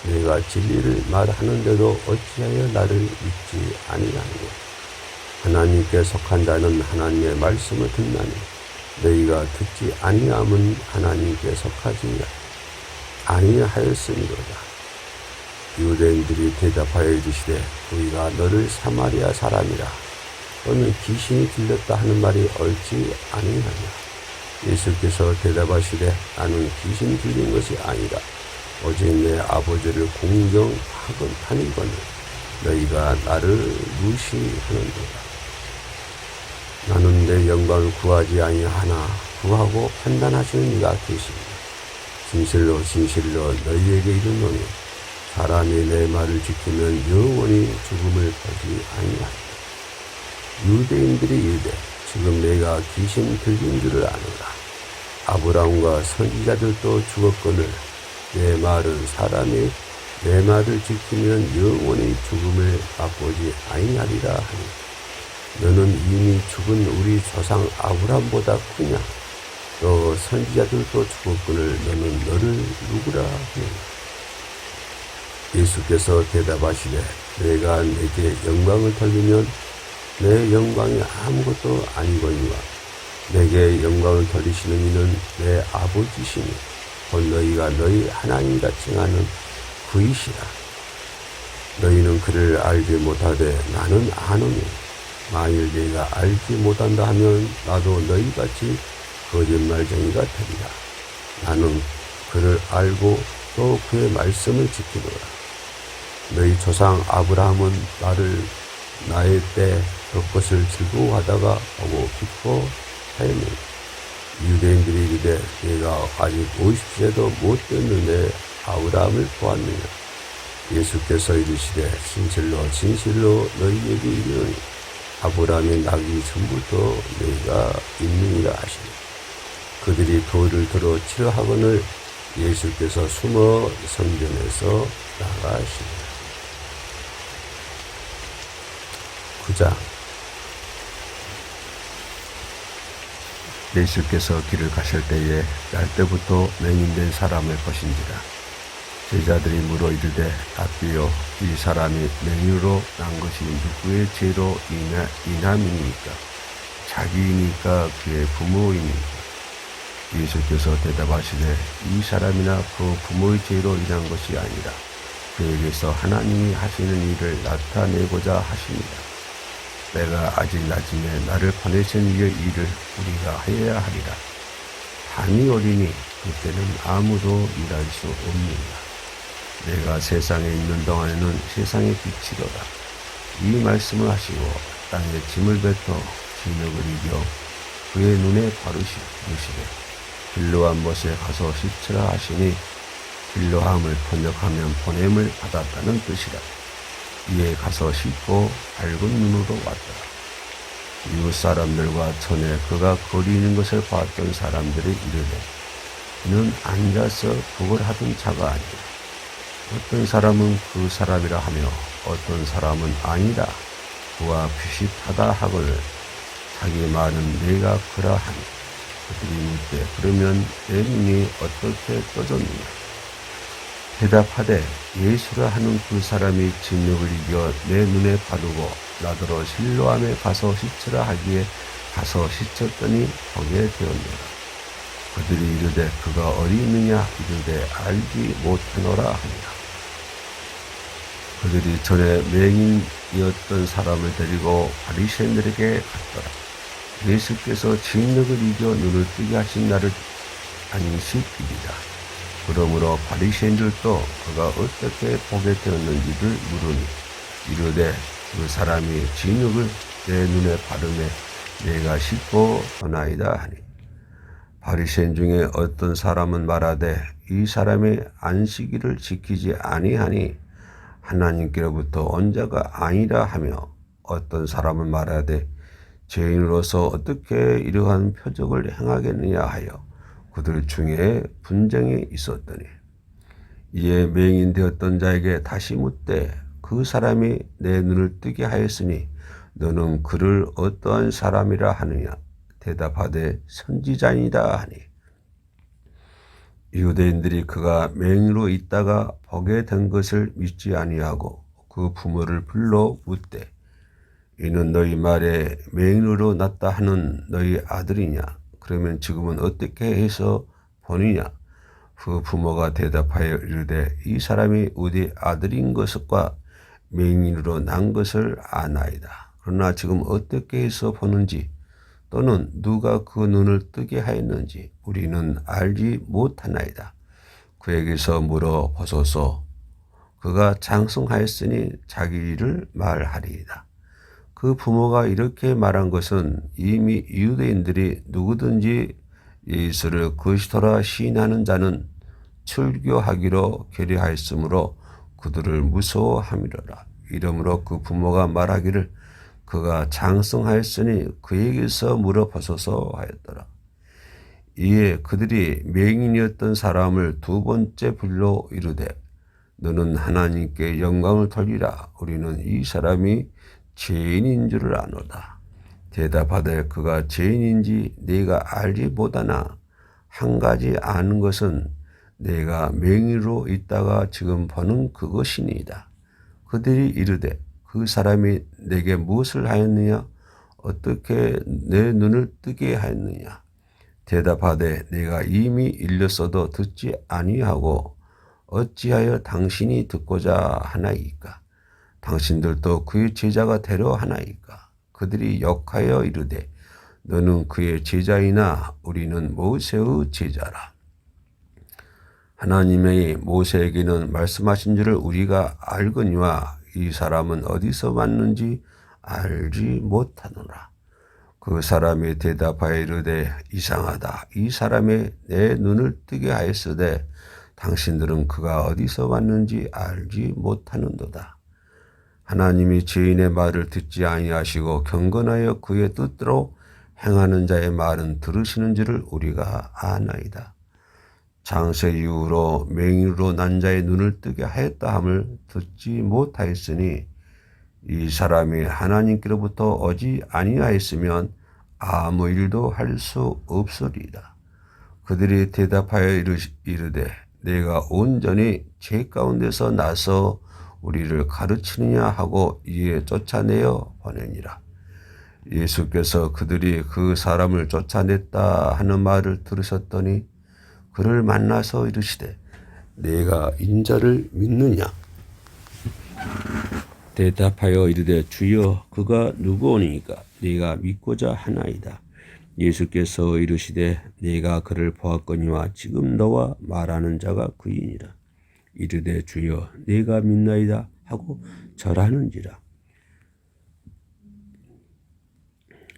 내가 진리를 말하는데도 어찌하여 나를 믿지 아니하느냐. 하나님께 속한 자는 하나님의 말씀을 듣나니 너희가 듣지 아니함은 하나님께 속하지 아니하였음이로다. 유대인들이 대답하여 이르시되 우리가 너를 사마리아 사람이라 너는 귀신이 들렸다 하는 말이 옳지 아니하냐. 예수께서 대답하시되 나는 귀신 들린 것이 아니라 오직 내 아버지를 공경하거니거늘 너희가 나를 무시하는도다. 나는 내 영광을 구하지 아니하나 구하고 판단하시는 이가 계십니다. 진실로 진실로 너희에게 이르노니 사람이 내 말을 지키면 영원히 죽음을 보지 아니하리라. 유대인들이 이르되 지금 내가 귀신 들린 줄을 아노라. 아브라함과 선지자들도 죽었거늘 내 말은 사람이 내 말을 지키면 영원히 죽음을 맛보지 아니하리라 하니 너는 이미 죽은 우리 조상 아브라함보다 크냐. 또 선지자들도 죽었거늘 너는 너를 누구라 하느냐. 예수께서 대답하시되 내가 내게 영광을 돌리면 내 영광이 아무것도 아니거니와 내게 영광을 돌리시는 이는 내 아버지시니 곧 너희가 너희 하나님이라 칭하는 그이시라. 너희는 그를 알지 못하되 나는 아노니 만일 네가 알지 못한다 하면 나도 너희같이 거짓말쟁이가 되리라. 나는 그를 알고 또 그의 말씀을 지키노라. 너희 조상 아브라함은 나의 때 그것을 즐거워하다가 보고 기뻐하였느니 유대인들이 이르되 내가 아직 50세도 못 됐는데 아브라함을 보았느냐. 예수께서 이르시되 진실로 진실로 너희에게 이르노니 아브라함이 나기 전부터 너희가 있느니라 하시니 그들이 돌을 들어 치려 하거늘 예수께서 숨어 성전에서 나가시니라. 9장. 예수께서 길을 가실 때에 날 때부터 맹인된 사람을 보신지라. 제자들이 물어 이르되 rabbi여 이 사람이 맹인으로 난 것이 누구의 죄로 인함이니까 자기이니까 그의 부모이니까. 예수께서 대답하시되 이 사람이나 그 부모의 죄로 인한 것이 아니라 그에게서 하나님이 하시는 일을 나타내고자 하십니다. 내가 아직 나중에 나를 보내신 이의 일을 우리가 해야 하리라. 밤이 오리니 그때는 아무도 일할 수 없느니라. 내가 세상에 있는 동안에는 세상의 빛이로다. 이 말씀을 하시고 땅에 짐을 뱉어 진흙을 이겨 그의 눈에 바르시되 빌로한 못에 가서 씻으라 하시니 빌로함을 번역하면 보냄을 받았다는 뜻이라. 이에 가서 씻고 밝은 눈으로 왔더라. 이웃 사람들과 전에 그가 거리는 것을 봤던 사람들이 이르되 그는 앉아서 그걸 하던 자가 아니라. 어떤 사람은 그 사람이라 하며 어떤 사람은 아니라 그와 비슷하다 하거늘 자기 말은 내가 그라 하니 그들이 묻되 그러면 내 눈이 어떻게 떠졌느냐. 대답하되 예수라 하는 그 사람이 진흙을 이겨 내 눈에 바르고 나더러 실로암에 가서 씻으라 하기에 가서 씻었더니 보게 되었노라. 그들이 이르되 그가 어디 있느냐 이르되 알지 못하노라 하니라. 그들이 전에 맹인이었던 사람을 데리고 바리새인들에게 갔더라. 예수께서 진흙을 이겨 눈을 뜨게 하신 날을 안식일이라. 그러므로 바리새인들도 그가 어떻게 보게 되었는지를 물으니 이르되 그 사람이 진흙을 내 눈에 바르매 내가 씻고 떠나이다 하니. 바리새인 중에 어떤 사람은 말하되 이 사람이 안식일을 지키지 아니하니 하나님께로부터 온 자가 아니라 하며 어떤 사람은 말하되 죄인으로서 어떻게 이러한 표적을 행하겠느냐 하여 그들 중에 분쟁이 있었더니 이에 맹인 되었던 자에게 다시 묻되 그 사람이 내 눈을 뜨게 하였으니 너는 그를 어떠한 사람이라 하느냐. 대답하되 선지자이다 하니 유대인들이 그가 맹인으로 있다가 보게 된 것을 믿지 아니하고 그 부모를 불러 묻되 이는 너희 말에 맹인으로 났다 하는 너희 아들이냐. 그러면 지금은 어떻게 해서 보느냐. 그 부모가 대답하여 이르되 이 사람이 우리 아들인 것과 맹인으로 난 것을 아나이다. 그러나 지금 어떻게 해서 보는지 또는 누가 그 눈을 뜨게 하였는지 우리는 알지 못하나이다. 그에게서 물어보소서. 그가 장성하였으니 자기 일을 말하리이다. 그 부모가 이렇게 말한 것은 이미 유대인들이 누구든지 예수를 그리스도라 시인하는 자는 출교하기로 결의하였으므로 그들을 무서워함이로라. 이러므로 그 부모가 말하기를 그가 장성하였으니 그에게서 물어보소서 하였더라. 이에 그들이 맹인이었던 사람을 두 번째 불러 이르되 너는 하나님께 영광을 돌리라. 우리는 이 사람이 죄인인 줄을 아노다. 대답하되 그가 죄인인지 네가 알지 못하나 한 가지 아는 것은 내가 맹인으로 있다가 지금 보는 그것이니이다. 그들이 이르되 그 사람이 내게 무엇을 하였느냐? 어떻게 내 눈을 뜨게 하였느냐? 대답하되 내가 이미 일렀어도 듣지 아니하고 어찌하여 당신이 듣고자 하나이까? 당신들도 그의 제자가 되려 하나이까? 그들이 욕하여 이르되 너는 그의 제자이나 우리는 모세의 제자라. 하나님의 모세에게는 말씀하신 줄을 우리가 알거니와 이 사람은 어디서 왔는지 알지 못하노라. 그 사람이 대답하여 이르되 이상하다. 이 사람이 내 눈을 뜨게 하였으되 당신들은 그가 어디서 왔는지 알지 못하는도다. 하나님이 죄인의 말을 듣지 아니하시고 경건하여 그의 뜻대로 행하는 자의 말은 들으시는 줄을 우리가 아나이다. 장세 이후로 맹인으로 난 자의 눈을 뜨게 하였다 함을 듣지 못하였으니 이 사람이 하나님께로부터 오지 아니하였으면 아무 일도 할 수 없으리이다. 그들이 대답하여 이르되 내가 온전히 죄 가운데서 나서 우리를 가르치느냐 하고 이에 쫓아내어 보내니라. 예수께서 그들이 그 사람을 쫓아냈다 하는 말을 들으셨더니 그를 만나서 이르시되 내가 인자를 믿느냐? 대답하여 이르되 주여 그가 누구오니까 내가 믿고자 하나이다. 예수께서 이르시되 내가 그를 보았거니와 지금 너와 말하는 자가 그이니라. 이르되 주여 내가 믿나이다 하고 절하는지라.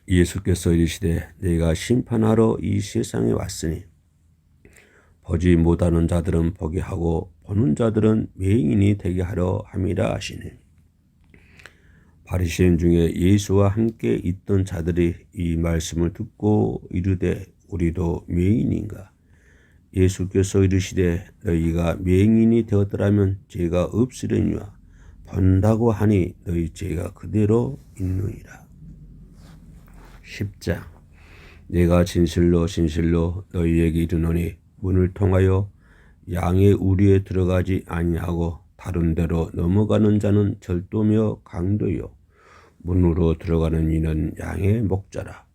예수께서 이르시되 내가 심판하러 이 세상에 왔으니 보지 못하는 자들은 보게 하고 보는 자들은 맹인이 되게 하려 함이라 하시니 바리새인 중에 예수와 함께 있던 자들이 이 말씀을 듣고 이르되 우리도 맹인인가? 예수께서 이르시되 너희가 맹인이 되었더라면 죄가 없으려니와 본다고 하니 너희 죄가 그대로 있느니라. 10장 내가 진실로 진실로 너희에게 이르노니 문을 통하여 양의 우리에 들어가지 아니하고 다른 데로 넘어가는 자는 절도며 강도요 문으로 들어가는 이는 양의 목자라.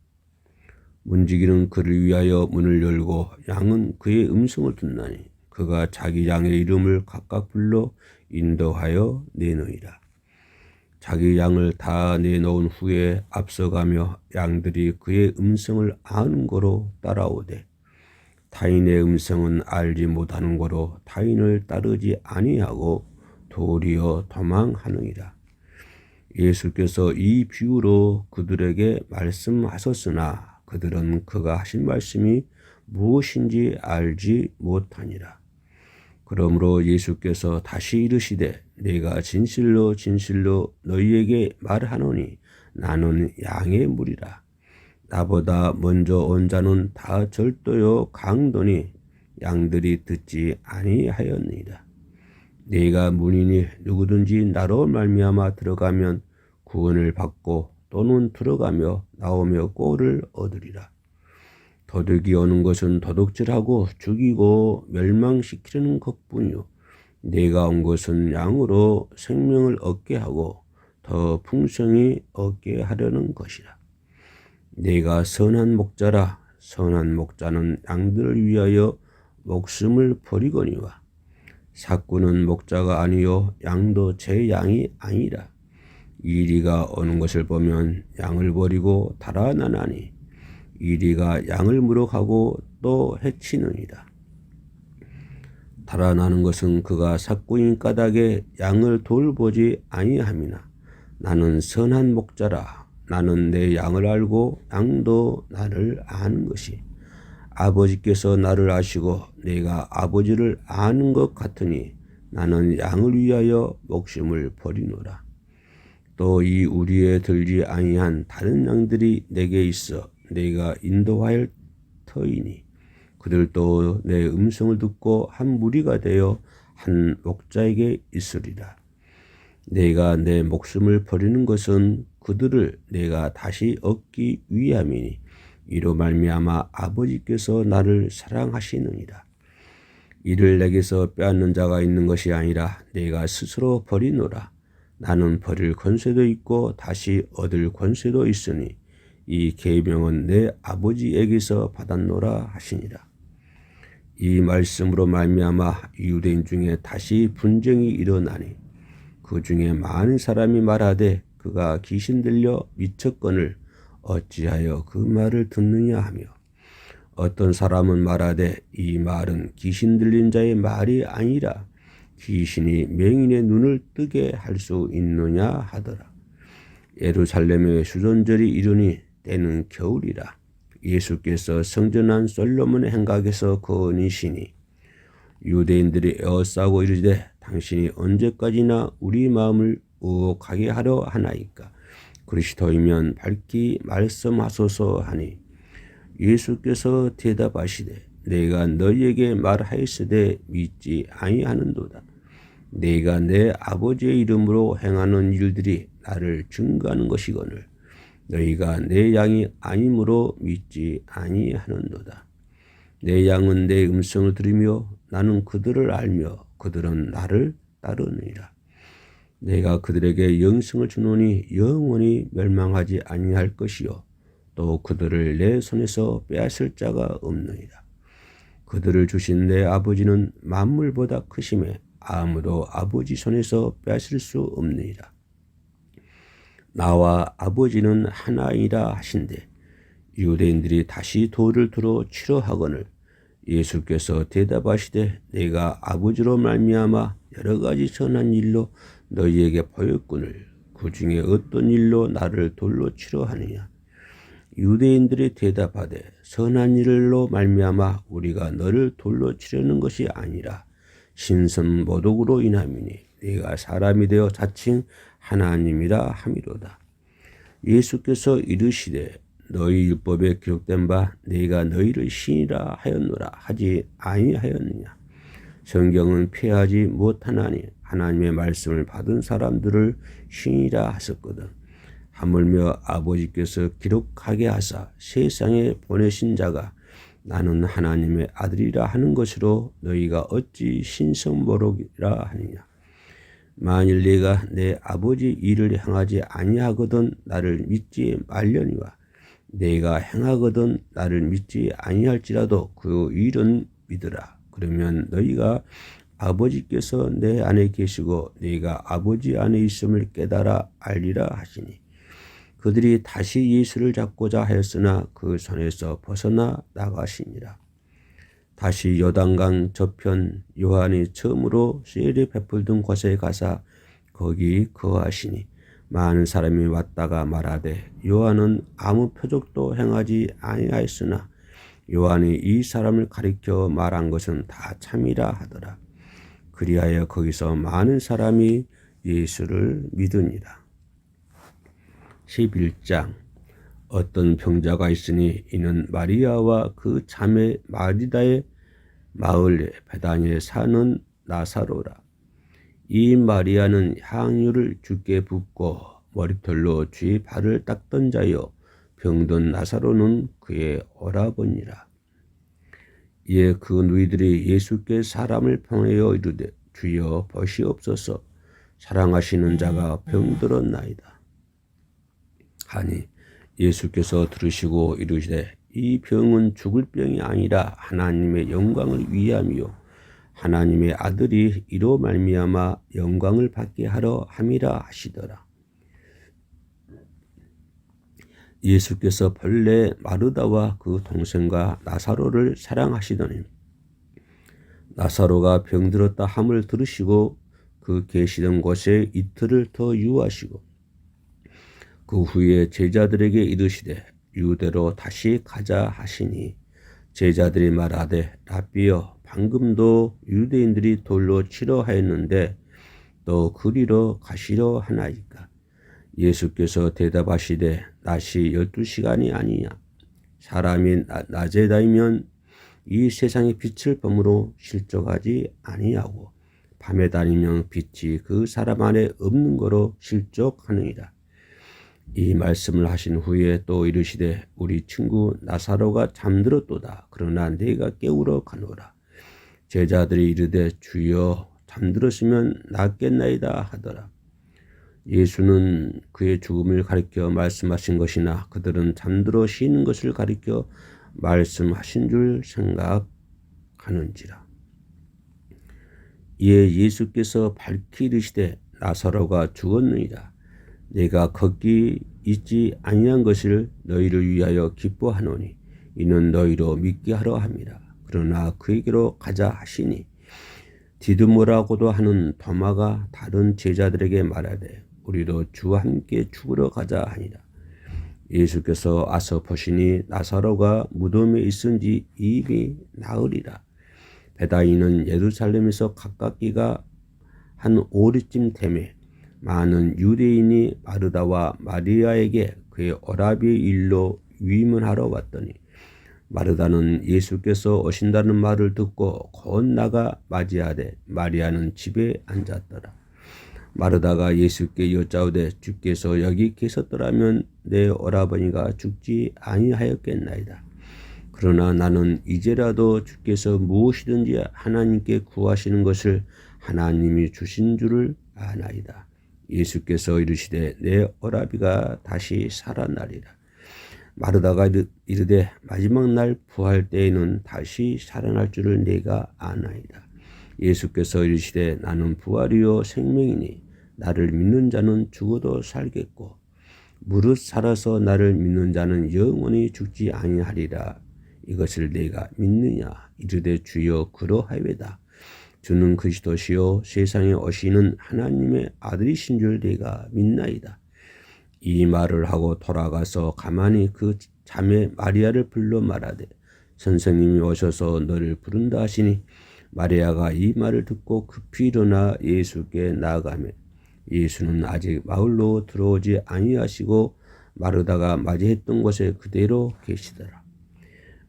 문지기는 그를 위하여 문을 열고 양은 그의 음성을 듣나니 그가 자기 양의 이름을 각각 불러 인도하여 내놓으리라. 자기 양을 다 내놓은 후에 앞서가며 양들이 그의 음성을 아는 거로 따라오되 타인의 음성은 알지 못하는 거로 타인을 따르지 아니하고 도리어 도망하느니라. 예수께서 이 비유로 그들에게 말씀하셨으나 그들은 그가 하신 말씀이 무엇인지 알지 못하니라. 그러므로 예수께서 다시 이르시되 내가 진실로 진실로 너희에게 말하노니 나는 양의 물이라. 나보다 먼저 온 자는 다 절도요 강도니 양들이 듣지 아니하였느니라. 내가 문이니 누구든지 나로 말미암아 들어가면 구원을 받고 또는 들어가며 나오며 꼴을 얻으리라. 도둑이 오는 것은 도둑질하고 죽이고 멸망시키려는 것뿐이요 내가 온 것은 양으로 생명을 얻게 하고 더 풍성히 얻게 하려는 것이라. 내가 선한 목자라. 선한 목자는 양들을 위하여 목숨을 버리거니와 삭구는 목자가 아니요 양도 제 양이 아니라. 이리가 오는 것을 보면 양을 버리고 달아나나니 이리가 양을 물어가고 또 해치느니라. 달아나는 것은 그가 삭구인 까닭에 양을 돌보지 아니함이나 나는 선한 목자라. 나는 내 양을 알고 양도 나를 아는 것이 아버지께서 나를 아시고 내가 아버지를 아는 것 같으니 나는 양을 위하여 목숨을 버리노라. 또 이 우리에 들지 아니한 다른 양들이 내게 있어 내가 인도하여 터이니 그들도 내 음성을 듣고 한 무리가 되어 한 목자에게 있으리라. 내가 내 목숨을 버리는 것은 그들을 내가 다시 얻기 위함이니 이로 말미암아 아버지께서 나를 사랑하시느니라. 이를 내게서 빼앗는 자가 있는 것이 아니라 내가 스스로 버리노라. 나는 버릴 권세도 있고 다시 얻을 권세도 있으니 이 계명은 내 아버지에게서 받았노라 하시니라. 이 말씀으로 말미암아 유대인 중에 다시 분쟁이 일어나니 그 중에 많은 사람이 말하되 그가 귀신 들려 미쳤거늘 어찌하여 그 말을 듣느냐 하며 어떤 사람은 말하되 이 말은 귀신 들린 자의 말이 아니라 귀신이 맹인의 눈을 뜨게 할 수 있느냐 하더라. 예루살렘의 수전절이 이르니 때는 겨울이라. 예수께서 성전한 솔로몬의 행각에서 거니시니 유대인들이 에워싸고 이르되 당신이 언제까지나 우리 마음을 의혹하게 하려 하나이까. 그리스도이면 밝히 말씀하소서 하니 예수께서 대답하시되 내가 너희에게 말하였으되 믿지 아니하는도다. 내가 내 아버지의 이름으로 행하는 일들이 나를 증거하는 것이거늘 너희가 내 양이 아니므로 믿지 아니하는도다. 내 양은 내 음성을 들으며 나는 그들을 알며 그들은 나를 따르느니라. 내가 그들에게 영생을 주노니 영원히 멸망하지 아니할 것이요 또 그들을 내 손에서 빼앗을 자가 없느니라. 그들을 주신 내 아버지는 만물보다 크심에 아무도 아버지 손에서 빼앗을 수 없느니라. 나와 아버지는 하나이라 하신대 유대인들이 다시 돌을 들어 치려 하거늘 예수께서 대답하시되 내가 아버지로 말미암아 여러 가지 선한 일로 너희에게 보였거늘 그 중에 어떤 일로 나를 돌로 치려 하느냐. 유대인들이 대답하되 선한 일로 말미암아 우리가 너를 돌로 치려는 것이 아니라 신선 모독으로 인함이니 네가 사람이 되어 자칭 하나님이라 함이로다. 예수께서 이르시되 너희 율법에 기록된 바 네가 너희를 신이라 하였노라 하지 아니하였느냐. 성경은 폐하지 못하나니 하나님의 말씀을 받은 사람들을 신이라 하셨거든. 하물며 아버지께서 기록하게 하사 세상에 보내신 자가 나는 하나님의 아들이라 하는 것으로 너희가 어찌 신성모독이라 하느냐. 만일 네가 내 아버지 일을 행하지 아니하거든 나를 믿지 말려니와 내가 행하거든 나를 믿지 아니할지라도 그 일은 믿으라. 그러면 너희가 아버지께서 내 안에 계시고 네가 아버지 안에 있음을 깨달아 알리라 하시니 그들이 다시 예수를 잡고자 하였으나 그 손에서 벗어나 나가시니라. 다시 요단강 저편 요한이 처음으로 세례 베풀던 곳에 가사 거기 거하시니 많은 사람이 왔다가 말하되 요한은 아무 표적도 행하지 아니하였으나 요한이 이 사람을 가리켜 말한 것은 다 참이라 하더라. 그리하여 거기서 많은 사람이 예수를 믿으니라. 11장. 어떤 병자가 있으니 이는 마리아와 그 자매 마리다의 마을 베다니에 사는 나사로라. 이 마리아는 향유를 주께 붓고 머리털로 주의 발을 닦던 자요 병든 나사로는 그의 오라버니라. 이에 그 누이들이 예수께 사람을 보내어 이르되 주여 보시옵소서 사랑하시는 자가 병들었나이다 하니 예수께서 들으시고 이르시되 이 병은 죽을 병이 아니라 하나님의 영광을 위함이요 하나님의 아들이 이로 말미암아 영광을 받게 하려 함이라 하시더라. 예수께서 본래 마르다와 그 동생과 나사로를 사랑하시더니 나사로가 병들었다 함을 들으시고 그 계시던 곳에 이틀을 더 유하시고 그 후에 제자들에게 이르시되 유대로 다시 가자 하시니 제자들이 말하되 라삐여 방금도 유대인들이 돌로 치려 하였는데 또 그리로 가시려 하나이까. 예수께서 대답하시되 낮이 12시간이 아니냐. 사람이 낮에 다니면 이 세상의 빛을 범으로 실족하지 아니하고 밤에 다니면 빛이 그 사람 안에 없는 거로 실족하느니라. 이 말씀을 하신 후에 또 이르시되 우리 친구 나사로가 잠들었도다. 그러나 네가 깨우러 가노라. 제자들이 이르되 주여 잠들었으면 낫겠나이다 하더라. 예수는 그의 죽음을 가리켜 말씀하신 것이나 그들은 잠들어 쉬는 것을 가리켜 말씀하신 줄 생각하는지라. 이에 예수께서 밝히 이르시되 나사로가 죽었느니라. 내가 거기 있지 아니한 것을 너희를 위하여 기뻐하노니 이는 너희로 믿게 하려 함이라. 그러나 그에게로 가자 하시니 디두모라고도 하는 도마가 다른 제자들에게 말하되 우리도 주와 함께 죽으러 가자 하니라. 예수께서 와서 보시니 나사로가 무덤에 있은지 이미 나으리라. 베다니는 예루살렘에서 가깝기가 한 오리쯤 되매 많은 유대인이 마르다와 마리아에게 그의 오라비의 일로 위문하러 왔더니 마르다는 예수께서 오신다는 말을 듣고 곧 나가 맞이하되 마리아는 집에 앉았더라. 마르다가 예수께 여짜오되 주께서 여기 계셨더라면 내 오라버니가 죽지 아니하였겠나이다. 그러나 나는 이제라도 주께서 무엇이든지 하나님께 구하시는 것을 하나님이 주신 줄을 아나이다. 예수께서 이르시되 내 오라비가 다시 살아나리라. 마르다가 이르되 마지막 날 부활 때에는 다시 살아날 줄을 내가 아나이다. 예수께서 이르시되 나는 부활이요 생명이니 나를 믿는 자는 죽어도 살겠고 무릇 살아서 나를 믿는 자는 영원히 죽지 아니하리라. 이것을 내가 믿느냐? 이르되 주여 그러하외다. 주는 그리스도시요 세상에 오시는 하나님의 아들이신 줄 내가 믿나이다. 이 말을 하고 돌아가서 가만히 그 자매 마리아를 불러 말하되 선생님이 오셔서 너를 부른다 하시니 마리아가 이 말을 듣고 급히 일어나 예수께 나아가며 예수는 아직 마을로 들어오지 아니하시고 마르다가 맞이했던 곳에 그대로 계시더라.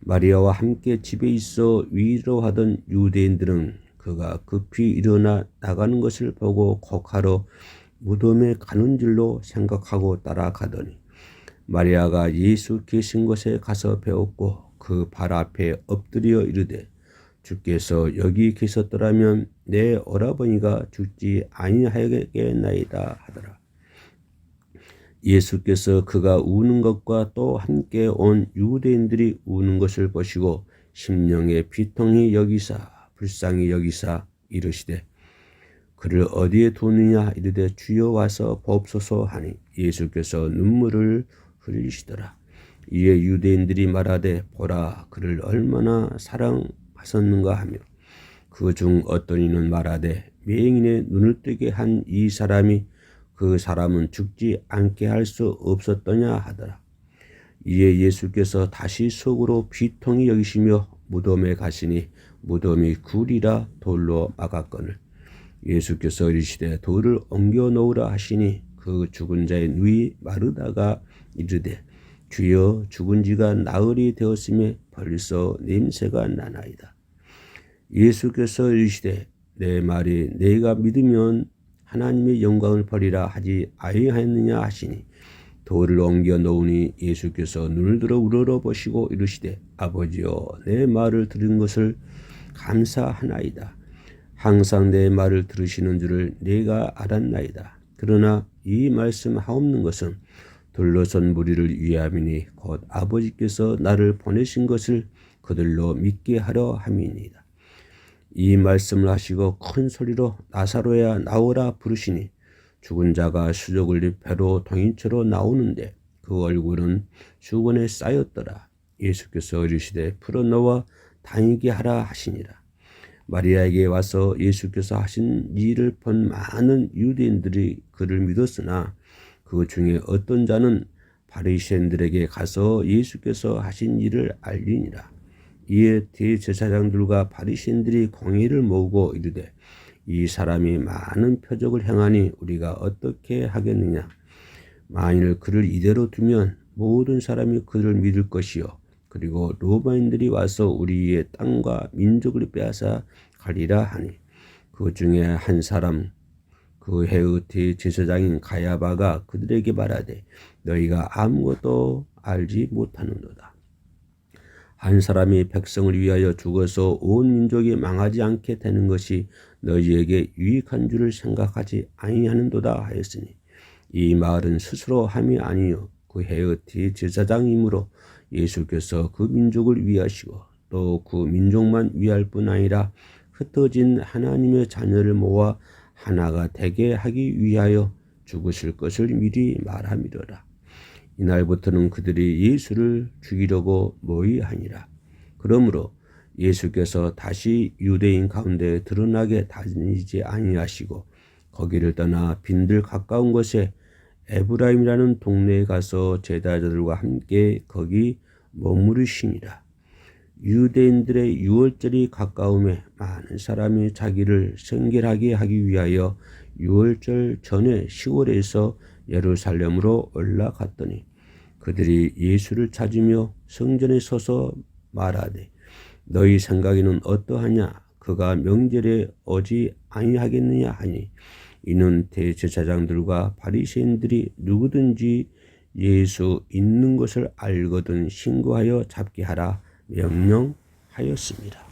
마리아와 함께 집에 있어 위로하던 유대인들은 그가 급히 일어나 나가는 것을 보고 곡하러 무덤에 가는 줄로 생각하고 따라가더니 마리아가 예수 계신 곳에 가서 배웠고 그 발 앞에 엎드려 이르되 주께서 여기 계셨더라면 내 오라버니가 죽지 아니하였겠나이다 하더라. 예수께서 그가 우는 것과 또 함께 온 유대인들이 우는 것을 보시고 심령에 비통히 여기사 불쌍히 여기사 이르시되 그를 어디에 두느냐 이르되 주여 와서 보옵소서 하니 예수께서 눈물을 흘리시더라. 이에 유대인들이 말하되 보라 그를 얼마나 사랑하셨는가 하며 그 중 어떤 이는 말하되 맹인의 눈을 뜨게 한 이 사람이 그 사람은 죽지 않게 할 수 없었더냐 하더라. 이에 예수께서 다시 속으로 비통히 여기시며 무덤에 가시니 무덤이 굴이라 돌로 막았거늘 예수께서 이르시되 돌을 옮겨 놓으라 하시니 그 죽은 자의 누이 마르다가 이르되 주여 죽은 지가 나흘이 되었음에 벌써 냄새가 나나이다. 예수께서 이르시되 내 말이 내가 믿으면 하나님의 영광을 버리라 하지 아니하였느냐 하시니 돌을 옮겨 놓으니 예수께서 눈을 들어 우러러보시고 이르시되 아버지여 내 말을 들은 것을 감사하나이다. 항상 내 말을 들으시는 줄을 내가 알았나이다. 그러나 이 말씀 하옵는 것은 둘러선 무리를 위함이니 곧 아버지께서 나를 보내신 것을 그들로 믿게 하려 함이니이다. 이 말씀을 하시고 큰 소리로 나사로야 나오라 부르시니 죽은 자가 수족을 배로 동인처로 나오는데 그 얼굴은 수건에 쌓였더라. 예수께서 이르시되 풀어놓아 다니게 하라 하시니라. 마리아에게 와서 예수께서 하신 일을 본 많은 유대인들이 그를 믿었으나 그 중에 어떤 자는 바리새인들에게 가서 예수께서 하신 일을 알리니라. 이에 대제사장들과 바리새인들이 공의를 모으고 이르되 이 사람이 많은 표적을 행하니 우리가 어떻게 하겠느냐. 만일 그를 이대로 두면 모든 사람이 그를 믿을 것이요 그리고 로마인들이 와서 우리의 땅과 민족을 빼앗아 가리라 하니 그 중에 한 사람 그 해의 대제사장인 가야바가 그들에게 말하되 너희가 아무것도 알지 못하는도다. 한 사람이 백성을 위하여 죽어서 온 민족이 망하지 않게 되는 것이 너희에게 유익한 줄을 생각하지 아니하는도다 하였으니 이 말은 스스로 함이 아니요 그 해의 대제사장이므로 예수께서 그 민족을 위하시고 또 그 민족만 위할 뿐 아니라 흩어진 하나님의 자녀를 모아 하나가 되게 하기 위하여 죽으실 것을 미리 말함이더라. 이날부터는 그들이 예수를 죽이려고 모의하니라. 그러므로 예수께서 다시 유대인 가운데 드러나게 다니지 아니하시고 거기를 떠나 빈들 가까운 곳에 에브라임이라는 동네에 가서 제자들과 함께 거기 머무르시니라. 유대인들의 유월절이 가까움에 많은 사람이 자기를 성결하게 하기 위하여 유월절 전에 시골에서 예루살렘으로 올라갔더니 그들이 예수를 찾으며 성전에 서서 말하되 너희 생각에는 어떠하냐? 그가 명절에 오지 아니하겠느냐 하니 이는 대제사장들과 바리새인들이 누구든지 예수 있는 것을 알거든 신고하여 잡게 하라 명령하였습니다.